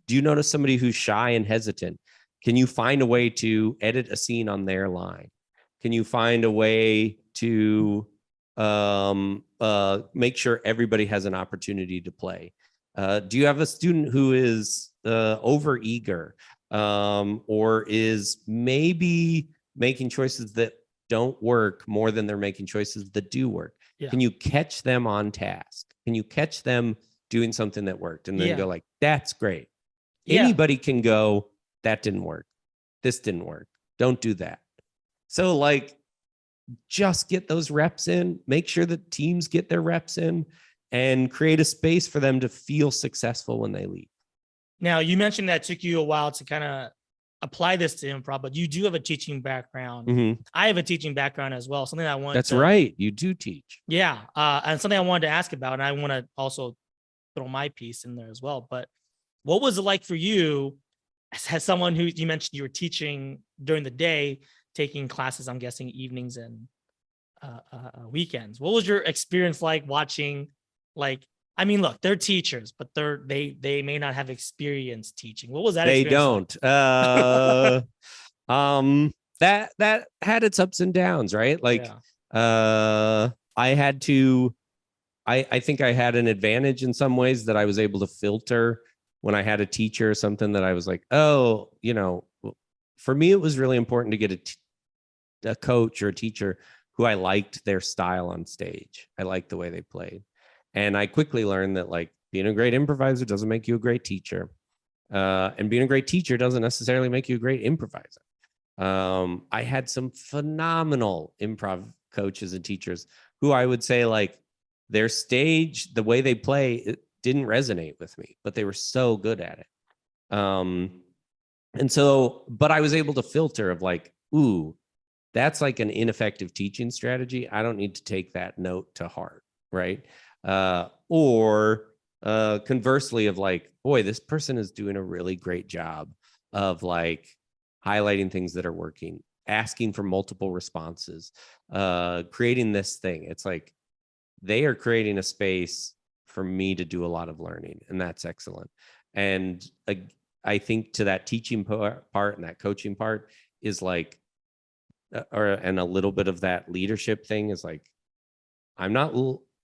you notice somebody who's shy and hesitant? Can you find a way to edit a scene on their line? Can you find a way to make sure everybody has an opportunity to play? Do you have a student who is over eager, or is maybe making choices that don't work more than they're making choices that do work? Can you catch them on task? Can you catch them doing something that worked and then go like, that's great? Anybody can go, that didn't work. This didn't work. Don't do that. So like, just get those reps in, make sure that teams get their reps in, and create a space for them to feel successful when they leave. Now, you mentioned that it took you a while to kind of apply this to improv, but you do have a teaching background. Mm-hmm. I have a teaching background as well. Something I want. That's right. You do teach. Yeah. And something I wanted to ask about, and I want to also throw my piece in there as well. But what was it like for you as someone who, you mentioned you were teaching during the day, taking classes, I'm guessing evenings and weekends? What was your experience like watching, like, I mean, look, they're teachers, but they may not have experience teaching. What was that? They don't. Like? That had its ups and downs, right? Like, I had to. I think I had an advantage in some ways that I was able to filter when I had a teacher or something that I was like, oh, for me, it was really important to get a coach or a teacher who I liked their style on stage. I liked the way they played. And I quickly learned that like being a great improviser doesn't make you a great teacher. And being a great teacher doesn't necessarily make you a great improviser. I had some phenomenal improv coaches and teachers who I would say like their stage, the way they play, it didn't resonate with me, but they were so good at it. And so, but I was able to filter of like, ooh, that's like an ineffective teaching strategy. I don't need to take that note to heart, right? Or conversely of like, boy, this person is doing a really great job of like highlighting things that are working, asking for multiple responses, creating this thing. It's like they are creating a space for me to do a lot of learning, and that's excellent. And I think to that teaching part and that coaching part is like, and a little bit of that leadership thing is like, I'm not,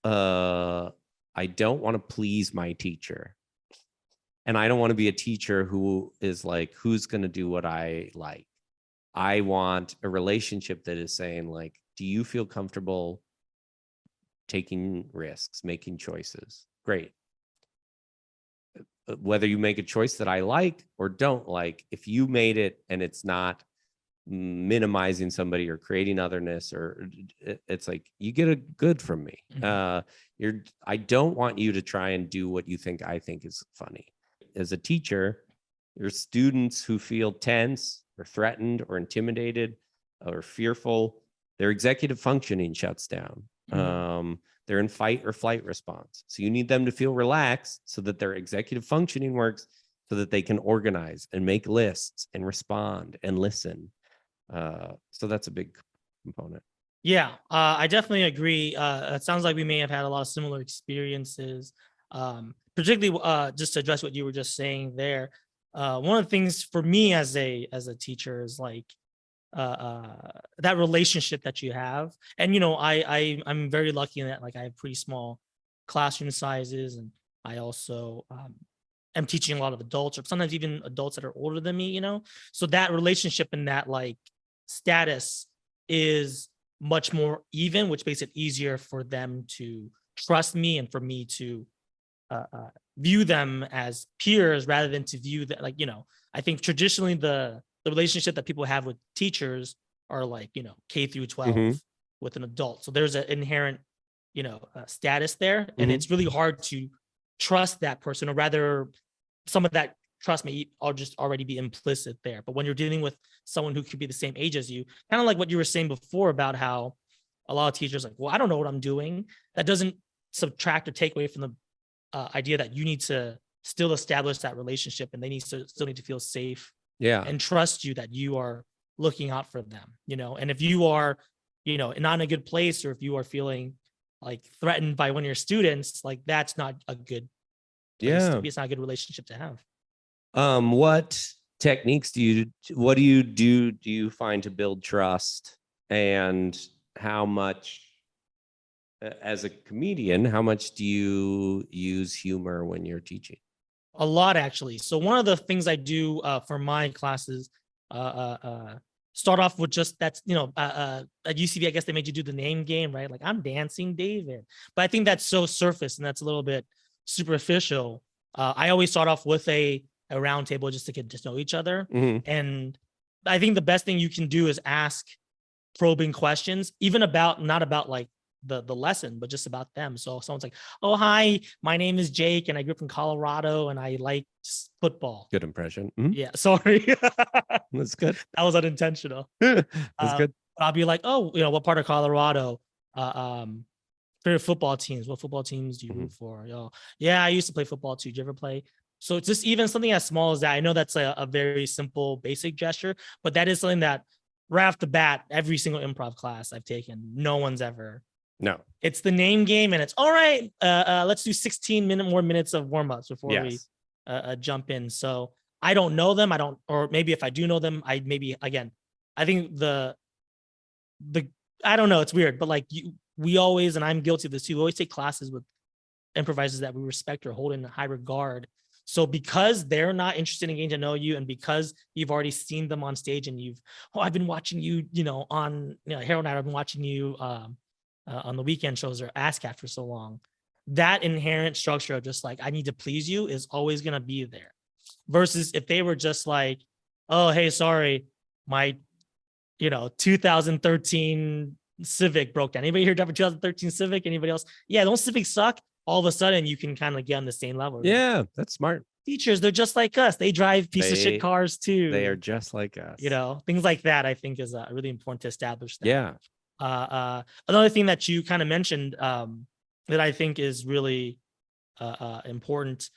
I don't want to please my teacher. And I don't want to be a teacher who is like, who's going to do what I like? I want a relationship that is saying like, do you feel comfortable taking risks, making choices? Great. Whether you make a choice that I like or don't like, if you made it and it's not minimizing somebody or creating otherness, or it's like you get a good from me. Mm-hmm. I don't want you to try and do what you think I think is funny. As a teacher, there's students who feel tense or threatened or intimidated or fearful. Their executive functioning shuts down. Mm-hmm. They're in fight or flight response. So you need them to feel relaxed so that their executive functioning works, so that they can organize and make lists and respond and listen. So that's a big component. Yeah, I definitely agree. It sounds like we may have had a lot of similar experiences, particularly just to address what you were just saying there. One of the things for me as a teacher is like that relationship that you have. And, I'm very lucky in that, like, I have pretty small classroom sizes, and I also am teaching a lot of adults, or sometimes even adults that are older than me, so that relationship and that like status is much more even, which makes it easier for them to trust me and for me to view them as peers rather than to view that, like, I think traditionally the the relationship that people have with teachers are like, K through 12 Mhm. with an adult. So there's an inherent, status there. And Mhm. it's really hard to trust that person, or rather some of that trust may just already be implicit there. But when you're dealing with someone who could be the same age as you, kind of like what you were saying before about how a lot of teachers like, well, I don't know what I'm doing. That doesn't subtract or take away from the idea that you need to still establish that relationship, and they still need to feel safe Yeah. and trust you that you are looking out for them, and if you are, not in a good place, or if you are feeling like threatened by one of your students, like that's not a good place to Yeah. be. It's not a good relationship to have. What techniques what do you find to build trust, and how much, as a comedian, how much do you use humor when you're teaching? A lot, actually. So one of the things I do for my classes, start off with just at UCB, I guess they made you do the name game, right? Like, I'm dancing David, but I think that's so surface and that's a little bit superficial. I always start off with a round table just to get to know each other, Mhm. and I think the best thing you can do is ask probing questions, even not about like the lesson, but just about them. So if someone's like, "Oh, hi, my name is Jake, and I grew up in Colorado, and I like football." Good impression. Mhm. Yeah, sorry, that That's good. was unintentional. That's good. I'll be like, "Oh, what part of Colorado? Um, favorite football teams? What football teams do you Mhm. root for?" Yeah, I used to play football too. Did you ever play? So it's just even something as small as that. I know that's a very simple, basic gesture, but that is something that right off the bat, every single improv class I've taken, no one's ever. No. It's the name game, and it's all right. Let's do 16 more minutes of warm ups before we Yes. jump in. So I don't know them. I don't, or maybe if I do know them, I maybe again, I think the I don't know. It's weird, but like we always, and I'm guilty of this too. We always take classes with improvisers that we respect or hold in high regard. So because they're not interested in getting to know you, and because you've already seen them on stage, and I've been watching you, on Harold Night, I've been watching you on the weekend shows or ASCAT for so long. That inherent structure of just like, I need to please you is always gonna be there. Versus if they were just like, "Oh, hey, sorry, my 2013 Civic broke down. Anybody here drive a 2013 Civic? Anybody else? Yeah, don't Civics suck?" All of a sudden, you can kind of get on the same level. Like, Yeah, that's smart. teachers, they're just like us. They drive piece of shit cars They are too. just like us. Things like that, I think, is really important to establish that. Yeah. Another thing that you kind of mentioned, that I think is really important.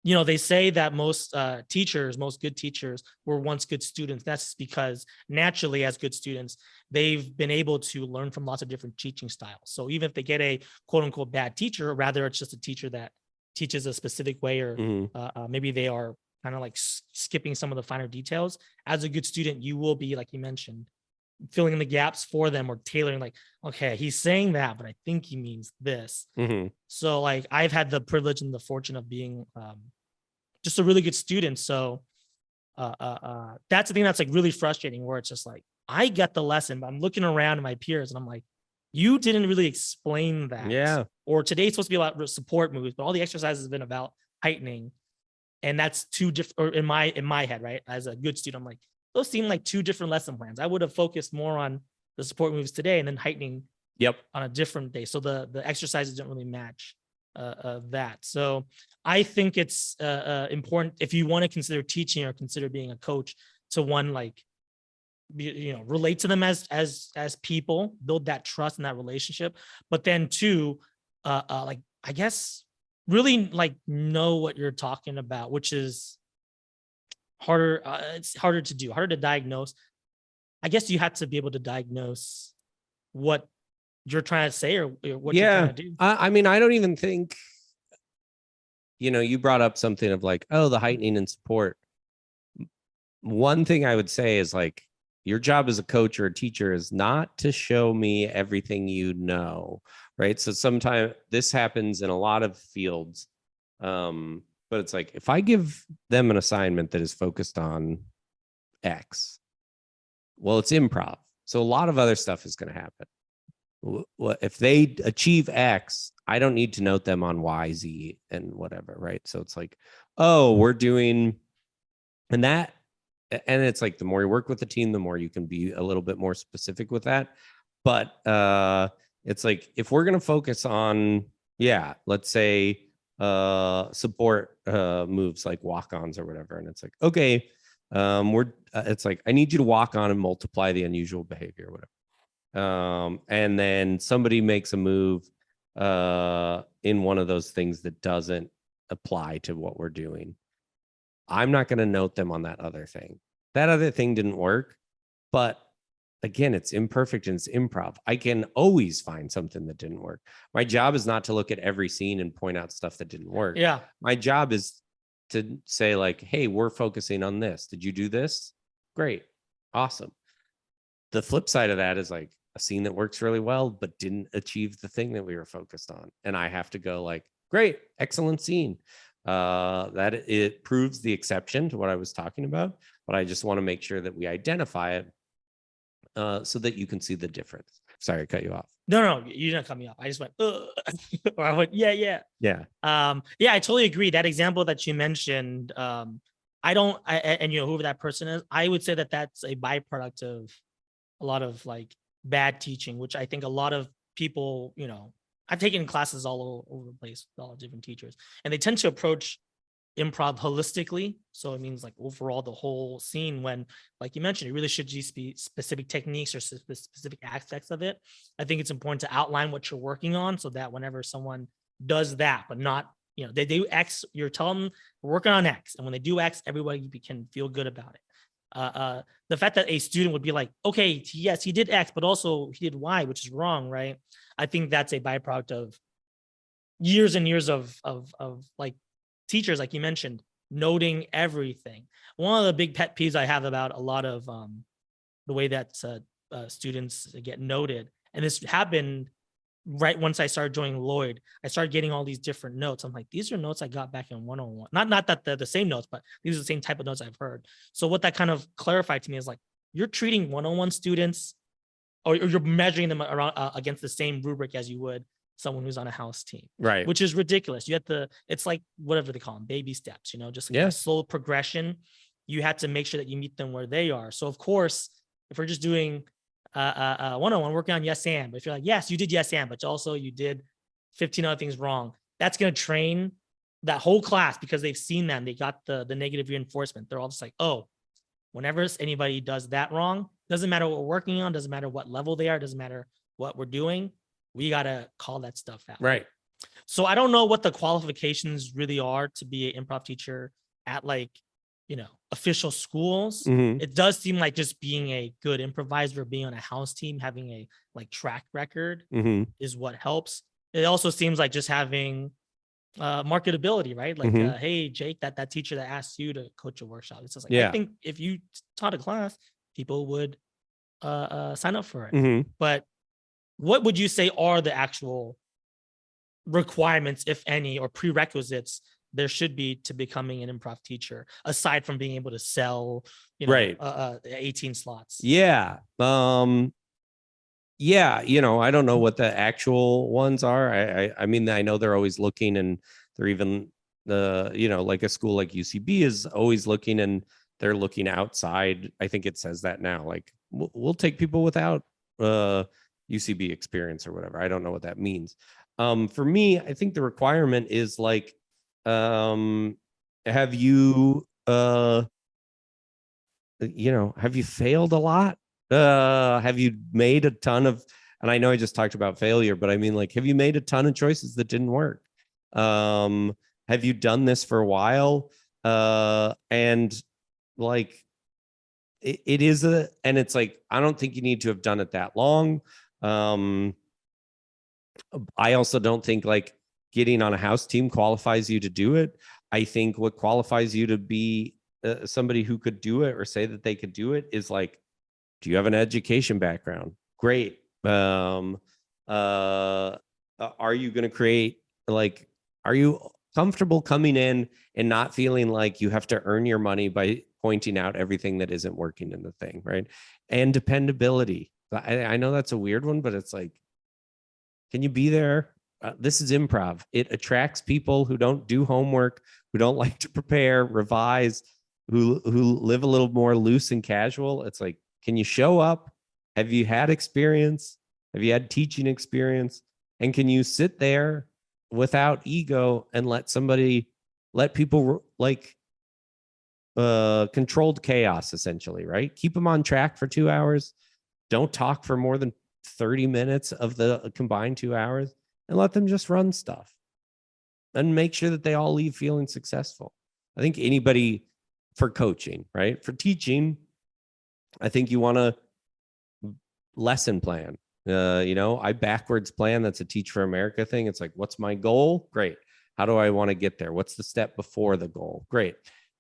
They say that most teachers, most good teachers, were once good students. That's because naturally, as good students, they've been able to learn from lots of different teaching styles. So even if they get a quote unquote bad teacher, or rather it's just a teacher that teaches a specific way, or Mhm. maybe they are kind of like skipping some of the finer details. As a good student, you will be, like you mentioned, filling in the gaps for them, or tailoring, like, okay, he's saying that, but I think he means this. Mhm. So like I've had the privilege and the fortune of being just a really good student. So that's the thing that's like really frustrating, where it's just like, I get the lesson, but I'm looking around at my peers and I'm like, you didn't really explain that. Yeah. Or today's supposed to be about support moves, but all the exercises have been about heightening. And that's two different, or in my head, right? As a good student, I'm like, those seem like two different lesson plans. I would have focused more on the support moves today, and then heightening Yep. on a different day. So the exercises don't really match that. So I think it's important, if you want to consider teaching or consider being a coach, to one, like, relate to them as people, build that trust and that relationship. But then two, like, I guess, really like know what you're talking about, which is harder. It's harder to do, harder to diagnose. I guess you have to be able to diagnose what you're trying to say, or what you're trying Yeah. to do. I mean, I don't even think, you brought up something of like, oh, the heightening and support. One thing I would say is like, your job as a coach or a teacher is not to show me everything you know, right? So sometimes this happens in a lot of fields. But it's like, if I give them an assignment that is focused on X, well, it's improv. So a lot of other stuff is going to happen. If they achieve X, I don't need to note them on Y, Z, and whatever, right? So it's like, oh, we're doing, and and it's like the more you work with the team, the more you can be a little bit more specific with that. But it's like, if we're going to focus on, let's say support moves like walk-ons or whatever, and it's like, okay, it's like, I need you to walk on and multiply the unusual behavior or whatever. And then somebody makes a move in one of those things that doesn't apply to what we're doing. I'm not going to note them on that other thing. That other thing didn't work, but again, it's imperfect and it's improv. I can always find something that didn't work. My job is not to look at every scene and point out stuff that didn't work. Yeah. My job is to say like, hey, we're focusing on this. Did you do this? Great. Awesome. The flip side of that is like a scene that works really well, but didn't achieve the thing that we were focused on. And I have to go like, great, excellent scene. That it proves the exception to what I was talking about, but I just want to make sure that we identify it so that you can see the difference. Sorry, I cut you off. No, you didn't cut me off. I just went, or I went, yeah. I totally agree. That example that you mentioned, and whoever that person is, I would say that that's a byproduct of a lot of like bad teaching, which I think a lot of people, I've taken classes all over the place with all different teachers, and they tend to approach improv holistically. So it means like overall the whole scene, when, like you mentioned, it really should just be specific techniques or specific aspects of it. I think it's important to outline what you're working on so that whenever someone does that, but not, they do X, you're telling them we're working on X. And when they do X, everybody can feel good about it. The fact that a student would be like, okay, yes, he did X, but also he did Y, which is wrong, right? I think that's a byproduct of years and years of like teachers, like you mentioned, noting everything. One of the big pet peeves I have about a lot of the way that students get noted, and this happened right once I started joining Lloyd, I started getting all these different notes. I'm like, these are notes I got back in 101. Not that they're the same notes, but these are the same type of notes I've heard. So what that kind of clarified to me is like, you're treating 101 students, or you're measuring them around against the same rubric as you would someone who's on a house team, right? Which is ridiculous. You have to, it's like whatever they call them, baby steps, just like a slow progression. You have to make sure that you meet them where they are. So of course, if we're just doing one-on-one, working on yes and, but if you're like, yes, you did yes and, but also you did 15 other things wrong, that's going to train that whole class, because they've seen that and they got the negative reinforcement. They're all just like, oh, whenever anybody does that wrong, doesn't matter what we're working on, doesn't matter what level they are, doesn't matter what we're doing, we got to call that stuff out. Right. So I don't know what the qualifications really are to be an improv teacher at like, official schools. Mm-hmm. It does seem like just being a good improviser, being on a house team, having a like track record is what helps. It also seems like just having marketability, right? Like, hey, Jake, that teacher that asked you to coach a workshop. It's just like, I think if you taught a class, people would sign up for it. But what would you say are the actual requirements, if any, or prerequisites there should be to becoming an improv teacher, aside from being able to sell, 18 slots? I don't know what the actual ones are. I mean, I know they're always looking, and they're even like a school like UCB is always looking, and they're looking outside. I think it says that now, like we'll take people without UCB experience or whatever. I don't know what that means. For me, I think the requirement is like, have you failed a lot? Have you made a ton of, and I know I just talked about failure, but I mean, like, have you made a ton of choices that didn't work? Have you done this for a while? And like, it is and it's like, I don't think you need to have done it that long. I also don't think like getting on a house team qualifies you to do it. I think what qualifies you to be somebody who could do it or say that they could do it is like, do you have an education background? Great. Are you going to create, like, are you comfortable coming in and not feeling like you have to earn your money by pointing out everything that isn't working in the thing, right? And dependability. I know that's a weird one, but it's like, can you be there? This is improv. It attracts people who don't do homework, who don't like to prepare, revise. who live a little more loose and casual. It's like, can you show up? Have you had experience? Have you had teaching experience? And can you sit there without ego and let people like controlled chaos, essentially, right? Keep them on track for 2 hours. Don't talk for more than 30 minutes of the combined 2 hours, and let them just run stuff and make sure that they all leave feeling successful. I think anybody, for coaching, right? For teaching, I think you want to lesson plan. I backwards plan. That's a Teach for America thing. It's like, what's my goal? Great. How do I want to get there? What's the step before the goal? Great.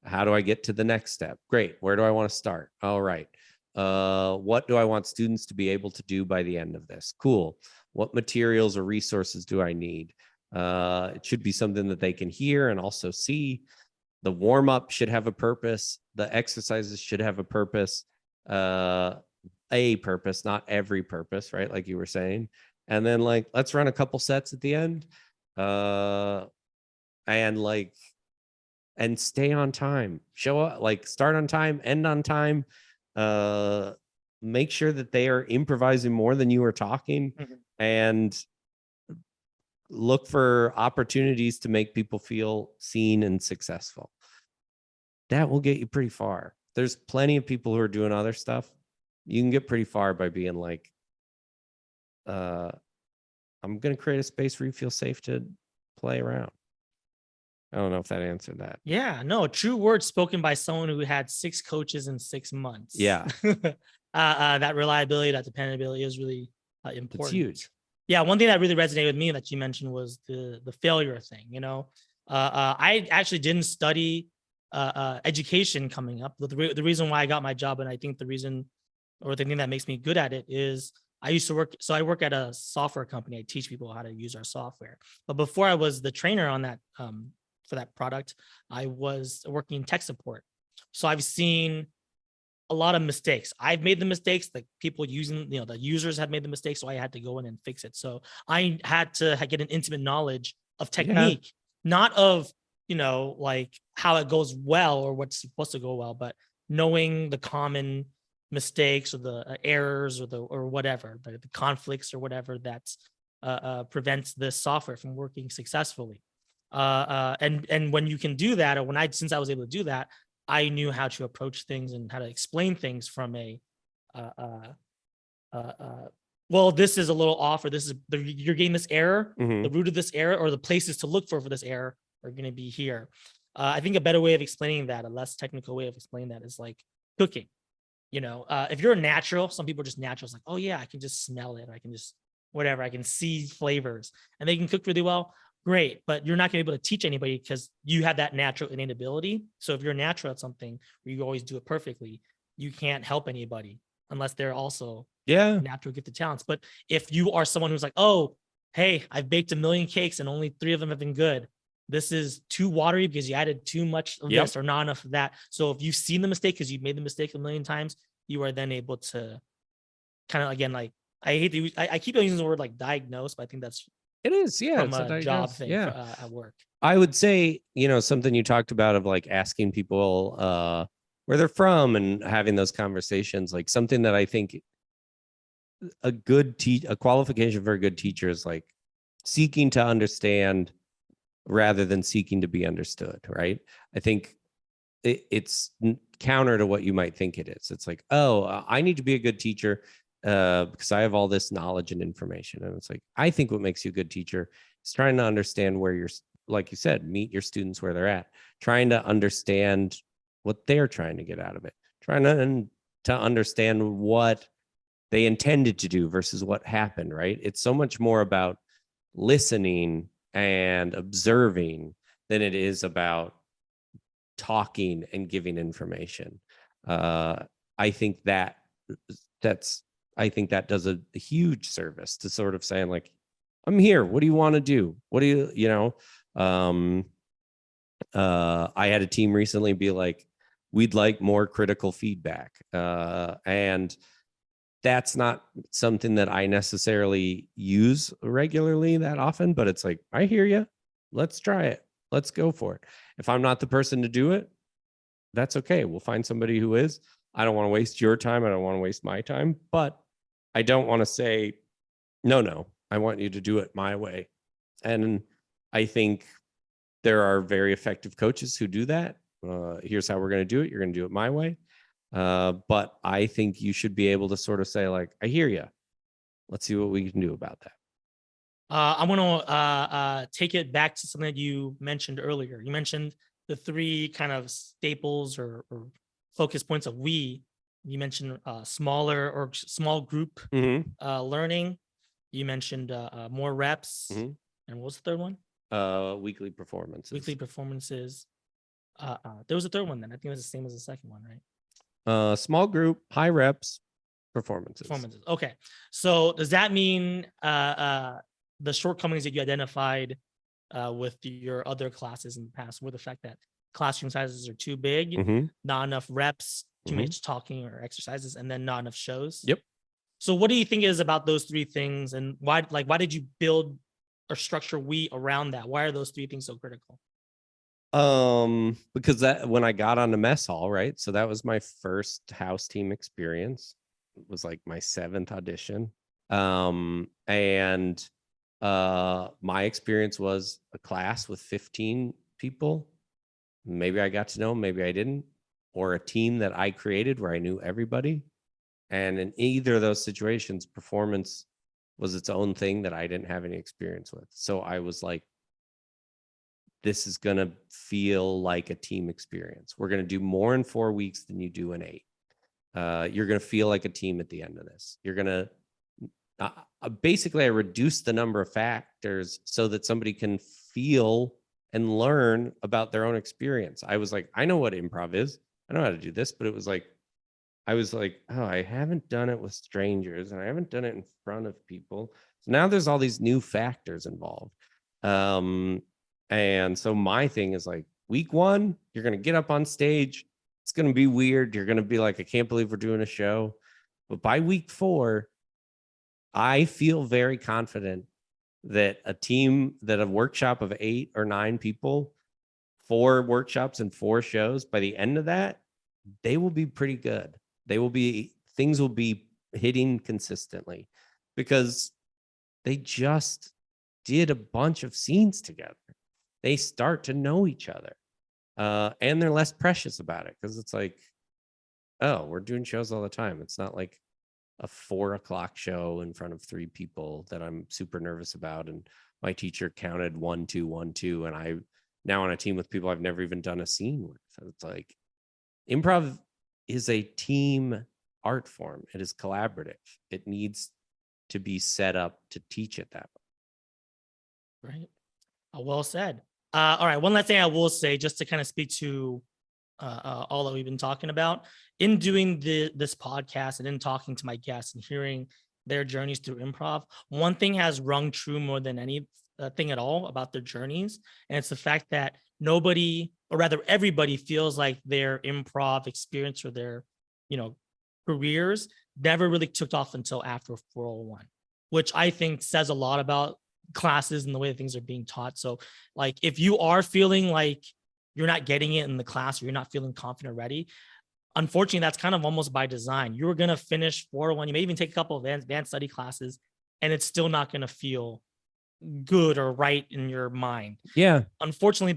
How do I get to the next step? Great. Where do I want to start? All right. What do I want students to be able to do by the end of this? Cool. What materials or resources do I need? It should be something that they can hear and also see. The warm-up should have a purpose. The exercises should have a purpose. A purpose, not every purpose, right? Like you were saying. And then like, let's run a couple sets at the end. And stay on time. Show up, like start on time, end on time. Make sure that they are improvising more than you are talking, and look for opportunities to make people feel seen and successful. That will get you pretty far. There's plenty of people who are doing other stuff. You can get pretty far by being like, I'm going to create a space where you feel safe to play around. I don't know if that answered that. Yeah, no, true words spoken by someone who had 6 coaches in 6 months. Yeah. That reliability, that dependability is really important. It's huge. Yeah, one thing that really resonated with me that you mentioned was the failure thing. I actually didn't study education coming up. The reason why I got my job, and I think the reason or the thing that makes me good at it, is I used to work. So I work at a software company. I teach people how to use our software. But before I was the trainer on that for that product, I was working in tech support. So I've seen a lot of mistakes. I've made the mistakes, like people using, the users have made the mistakes. So I had to go in and fix it. So I had to get an intimate knowledge of technique, not of, like how it goes well or what's supposed to go well, but knowing the common mistakes or the errors or whatever, the conflicts or whatever that's prevents this software from working successfully. And when you can do that, or since I was able to do that, I knew how to approach things and how to explain things from well, this is a little off, or this is you're getting this error, the root of this error, or the places to look for this error are going to be here. I think a better way of explaining that, a less technical way of explaining that, is like cooking. If you're a natural, some people are just natural. It's like, oh yeah, I can just smell it. I can just whatever. I can see flavors, and they can cook really well. Great, but you're not going to be able to teach anybody because you have that natural innate ability. So if you're natural at something where you always do it perfectly, you can't help anybody unless they're also natural gifted talents. But if you are someone who's like, oh, hey, I've baked 1 million cakes and only 3 of them have been good. This is too watery because you added too much of this or not enough of that. So if you've seen the mistake because you've made the mistake 1 million times, you are then able to kind of, again, like, I hate to use, I keep using the word like diagnose, but I think that's it is, from it's a job thing at work. I would say, something you talked about of like asking people where they're from and having those conversations, like something that I think a qualification for a good teacher is like seeking to understand rather than seeking to be understood, right? I think it's counter to what you might think it is. It's like, oh, I need to be a good teacher because I have all this knowledge and information. And it's like, I think what makes you a good teacher is trying to understand where you're, like you said, meet your students where they're at, trying to understand what they're trying to get out of it, trying to understand what they intended to do versus what happened, right? It's so much more about listening and observing than it is about talking and giving information. I think that does a huge service to sort of saying like, I'm here. What do you want to do? What do you, I had a team recently be like, we'd like more critical feedback. And that's not something that I necessarily use regularly that often, but it's like, I hear you. Let's try it. Let's go for it. If I'm not the person to do it, that's okay. We'll find somebody who is. I don't want to waste your time. I don't want to waste my time, but I don't want to say, no, I want you to do it my way. And I think there are very effective coaches who do that. Here's how we're going to do it. You're going to do it my way. But I think you should be able to sort of say, like, I hear you. Let's see what we can do about that. I'm going to take it back to something that you mentioned earlier. You mentioned the three kind of staples or focus points of we. You mentioned smaller or small group learning. You mentioned more reps. And what was the third one? Weekly performances. Weekly performances. There was a third one then. I think it was the same as the second one, right? Small group, high reps, performances. Okay. So does that mean the shortcomings that you identified with your other classes in the past were the fact that classroom sizes are too big, not enough reps, too much talking or exercises, and then not enough shows? Yep. So what do you think is about those three things, and why did you build or structure we around that? Why are those three things so critical? Because that when I got on the mess hall, right? So that was my first house team experience. It was like my 7th audition. And my experience was a class with 15 people. Maybe I got to know them, maybe I didn't, or a team that I created where I knew everybody. And in either of those situations, performance was its own thing that I didn't have any experience with. So I was like, this is going to feel like a team experience. We're going to do more in 4 weeks than you do in 8. You're going to feel like a team at the end of this. You're going to basically, I reduced the number of factors so that somebody can feel and learn about their own experience. I was like, I know what improv is. I know how to do this, but it was like, I was like, oh, I haven't done it with strangers and I haven't done it in front of people. So now there's all these new factors involved. And so my thing is like, week 1, you're going to get up on stage. It's going to be weird. You're going to be like, I can't believe we're doing a show. But by week 4, I feel very confident that a team that a workshop of 8 or 9 people, 4 workshops and 4 shows, by the end of that, they will be pretty good. Things will be hitting consistently because they just did a bunch of scenes together. They start to know each other, and they're less precious about it because it's like, oh, we're doing shows all the time. It's not like a 4 o'clock show in front of 3 people that I'm super nervous about. And my teacher counted 1, 2, 1, 2. And I now on a team with people I've never even done a scene with. So it's like improv is a team art form. It is collaborative. It needs to be set up to teach it that way. Right. Well said. All right. One last thing I will say, just to kind of speak to all that we've been talking about in doing this podcast and in talking to my guests and hearing their journeys through improv. One thing has rung true more than anything at all about their journeys. And it's the fact that nobody, or rather everybody, feels like their improv experience or their, careers never really took off until after 401, which I think says a lot about classes and the way that things are being taught. So like, if you are feeling like you're not getting it in the class or you're not feeling confident or ready, unfortunately, that's kind of almost by design. You're going to finish 401. You may even take a couple of advanced study classes and it's still not going to feel good or right in your mind. Yeah. Unfortunately,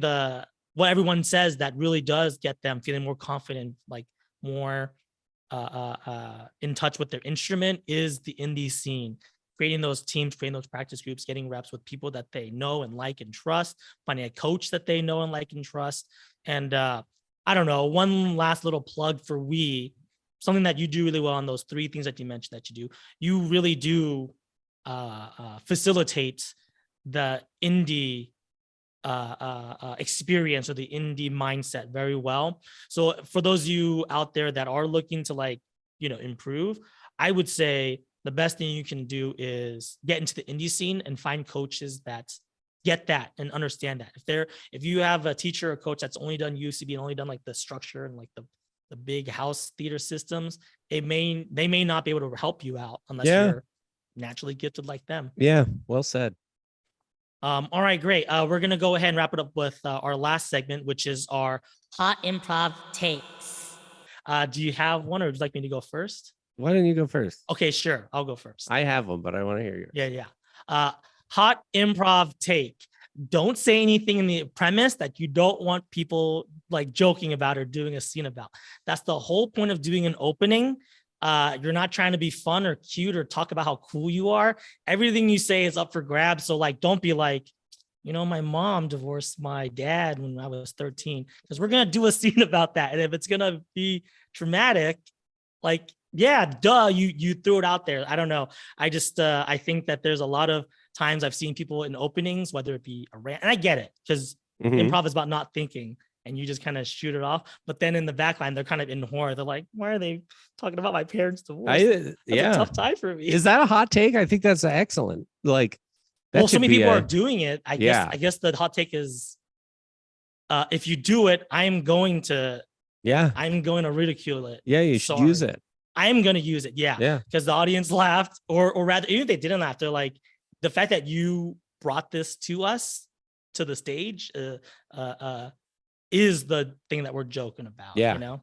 what everyone says that really does get them feeling more confident, like more in touch with their instrument, is the indie scene. Creating those teams, creating those practice groups, getting reps with people that they know and like and trust, finding a coach that they know and like and trust. And I don't know, one last little plug for something that you do really well on those 3 things that you mentioned that you do. You really do facilitate the indie experience or the indie mindset very well. So for those of you out there that are looking to improve, I would say the best thing you can do is get into the indie scene and find coaches that get that and understand that. If you have a teacher or coach that's only done UCB and only done like the structure and like the big house theater systems, they may not be able to help you out unless you're naturally gifted like them. Yeah, well said. All right, great. We're going to go ahead and wrap it up with our last segment, which is our Hot Improv Takes. Do you have one, or would you like me to go first? Why don't you go first? Okay, sure. I'll go first. I have one, but I want to hear yours. Yeah. Hot improv take. Don't say anything in the premise that you don't want people like joking about or doing a scene about. That's the whole point of doing an opening. You're not trying to be fun or cute or talk about how cool you are. Everything you say is up for grabs. So like, don't be like, my mom divorced my dad when I was 13, because we're going to do a scene about that. And if it's going to be traumatic, like, yeah, duh, you threw it out there. I don't know. I just, I think that there's a lot of times I've seen people in openings, whether it be a rant, and I get it, because improv is about not thinking and you just kind of shoot it off. But then in the backline, they're kind of in horror. They're like, why are they talking about my parents' divorce? That's a tough time for me. Is that a hot take? I think that's excellent. Like, well, so many people are doing it. I guess the hot take is, if you do it, I'm going to ridicule it. Yeah, you should use it. I'm going to use it. Yeah. Because the audience laughed, or rather, even if they didn't laugh, they're like, the fact that you brought this to us, to the stage, is the thing that we're joking about. Yeah.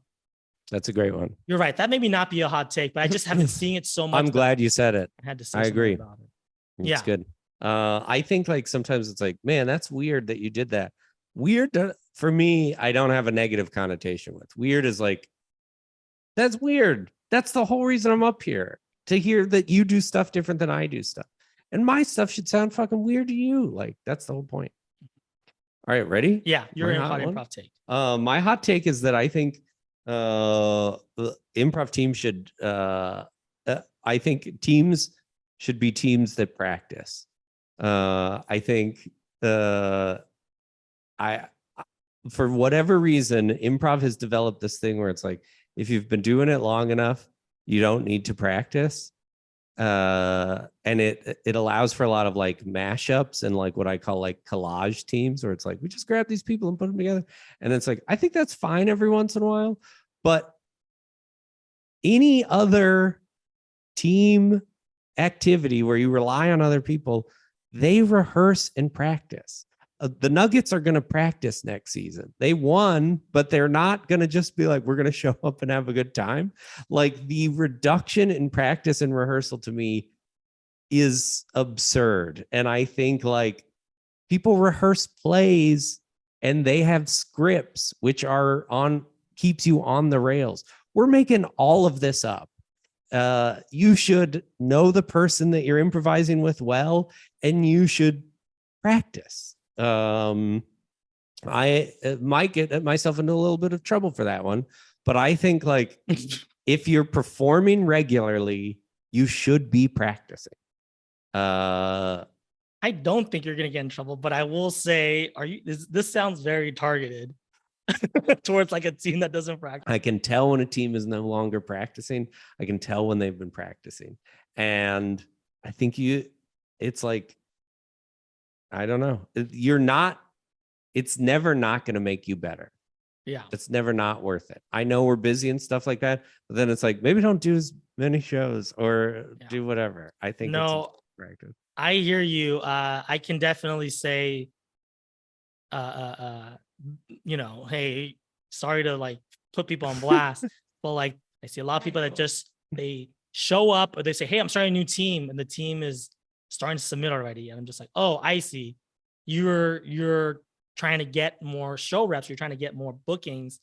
That's a great one. You're right. That may not be a hot take, but I just haven't seen it so much. I'm glad you said it. I had to say I agree. about it. It's good. I think like sometimes it's like, man, that's weird that you did that. Weird for me, I don't have a negative connotation with. Weird is like, that's weird. That's the whole reason I'm up here, to hear that you do stuff different than I do stuff. And my stuff should sound fucking weird to you. Like, that's the whole point. All right, ready? Yeah, you're in hot improv take. My hot take is that I think the improv team should, I think teams should be teams that practice. I think for whatever reason, improv has developed this thing where it's like, if you've been doing it long enough, you don't need to practice. And it allows for a lot of like mashups and like what I call like collage teams, where it's like, we just grab these people and put them together. And it's like, I think that's fine every once in a while, but any other team activity where you rely on other people, they rehearse and practice. The Nuggets are going to practice next season. They won, but they're not going to just be like, we're going to show up and have a good time. Like, the reduction in practice and rehearsal to me is absurd. And I think like people rehearse plays and they have scripts, which are keeps you on the rails. We're making all of this up. You should know the person that you're improvising with well, and you should practice. I might get myself into a little bit of trouble for that one, but I think like if you're performing regularly, you should be practicing. I don't think you're gonna get in trouble, but I will say, this sounds very targeted towards like a team that doesn't practice. I can tell when a team is no longer practicing. I can tell when they've been practicing, and I think it's like, I don't know. It's never not going to make you better. Yeah. It's never not worth it. I know we're busy and stuff like that, but then it's like, maybe don't do as many shows or do whatever. I think it's practice. I hear you. I can definitely say, hey, sorry to like put people on blast, but like I see a lot of people that just, they show up or they say, hey, I'm starting a new team, and the team is starting to submit already. And I'm just like, oh, I see. You're trying to get more show reps. You're trying to get more bookings,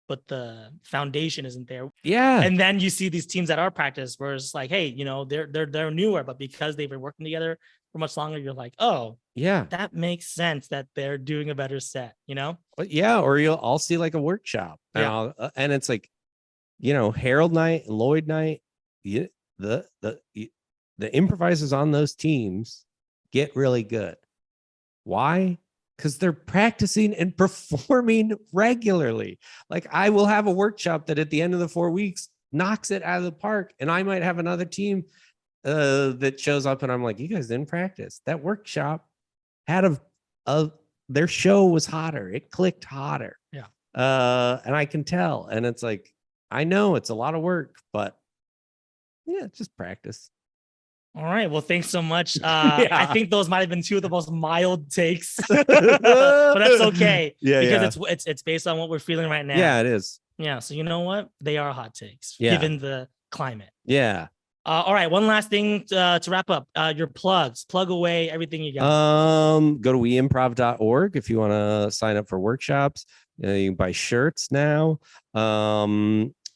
but the foundation isn't there. Yeah. And then you see these teams that are practice where it's like, hey, they're newer, but because they've been working together for much longer, you're like, oh, yeah, that makes sense that they're doing a better set, Yeah. Or I'll see like a workshop, and and it's like, Harold Night and Lloyd Night, the improvisers on those teams get really good. Why? Because they're practicing and performing regularly. Like, I will have a workshop that at the end of the 4 weeks knocks it out of the park, and I might have another team that shows up and I'm like, you guys didn't practice. That workshop had their show was hotter. It clicked hotter. Yeah. And I can tell. And it's like, I know it's a lot of work, but yeah, just practice. All right. Well, thanks so much. I Yeah. think those might have been two of the most mild takes, but that's okay Yeah, because yeah. it's based on what we're feeling right now. Yeah, it is. Yeah. So you know what? They are hot takes Yeah. given the climate. Yeah. All right. One last thing to wrap up. Your plugs. Plug away everything you got. Go to weimprov.org if you want to sign up for workshops. You can buy shirts now.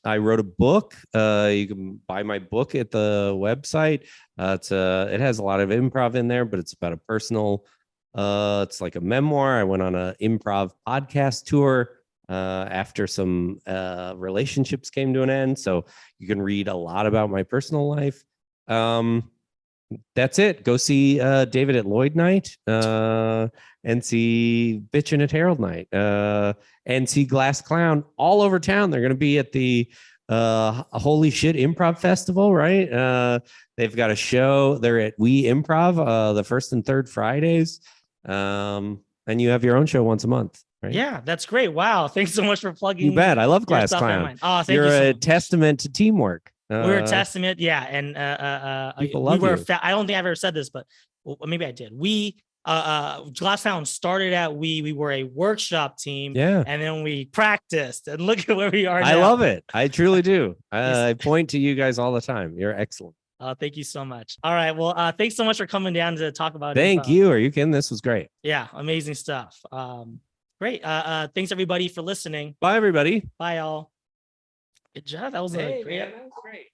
I wrote a book. You can buy my book at the website. It has a lot of improv in there, but it's about a personal. It's like a memoir. I went on an improv podcast tour after some relationships came to an end, so you can read a lot about my personal life. That's it. Go see David at Lloyd Night and see Bitchin' at Harold Night and see Glass Clown all over town. They're going to be at the Holy Shit Improv Festival, right? They've got a show. They're at We Improv the first and third Fridays. And you have your own show once a month, right? Yeah, that's great. Wow. Thanks so much for plugging. You bet. I love your Glass stuff and Clown. mine. Oh, thank You're you so a much. testament to teamwork. We're a testament. Yeah. And People we love were, you. I don't think I've ever said this, but maybe I did. We, Glass Town started at we were a workshop team. Yeah. And then we practiced and look at where we are now. I love it. I truly do. Yes. I point to you guys all the time. You're excellent. Thank you so much. All right. Well, thanks so much for coming down to talk about it. Thank you. Are you kidding? This was great. Yeah. Amazing stuff. Great. Thanks everybody for listening. Bye, everybody. Bye, all. Good job. That was a great. That was great.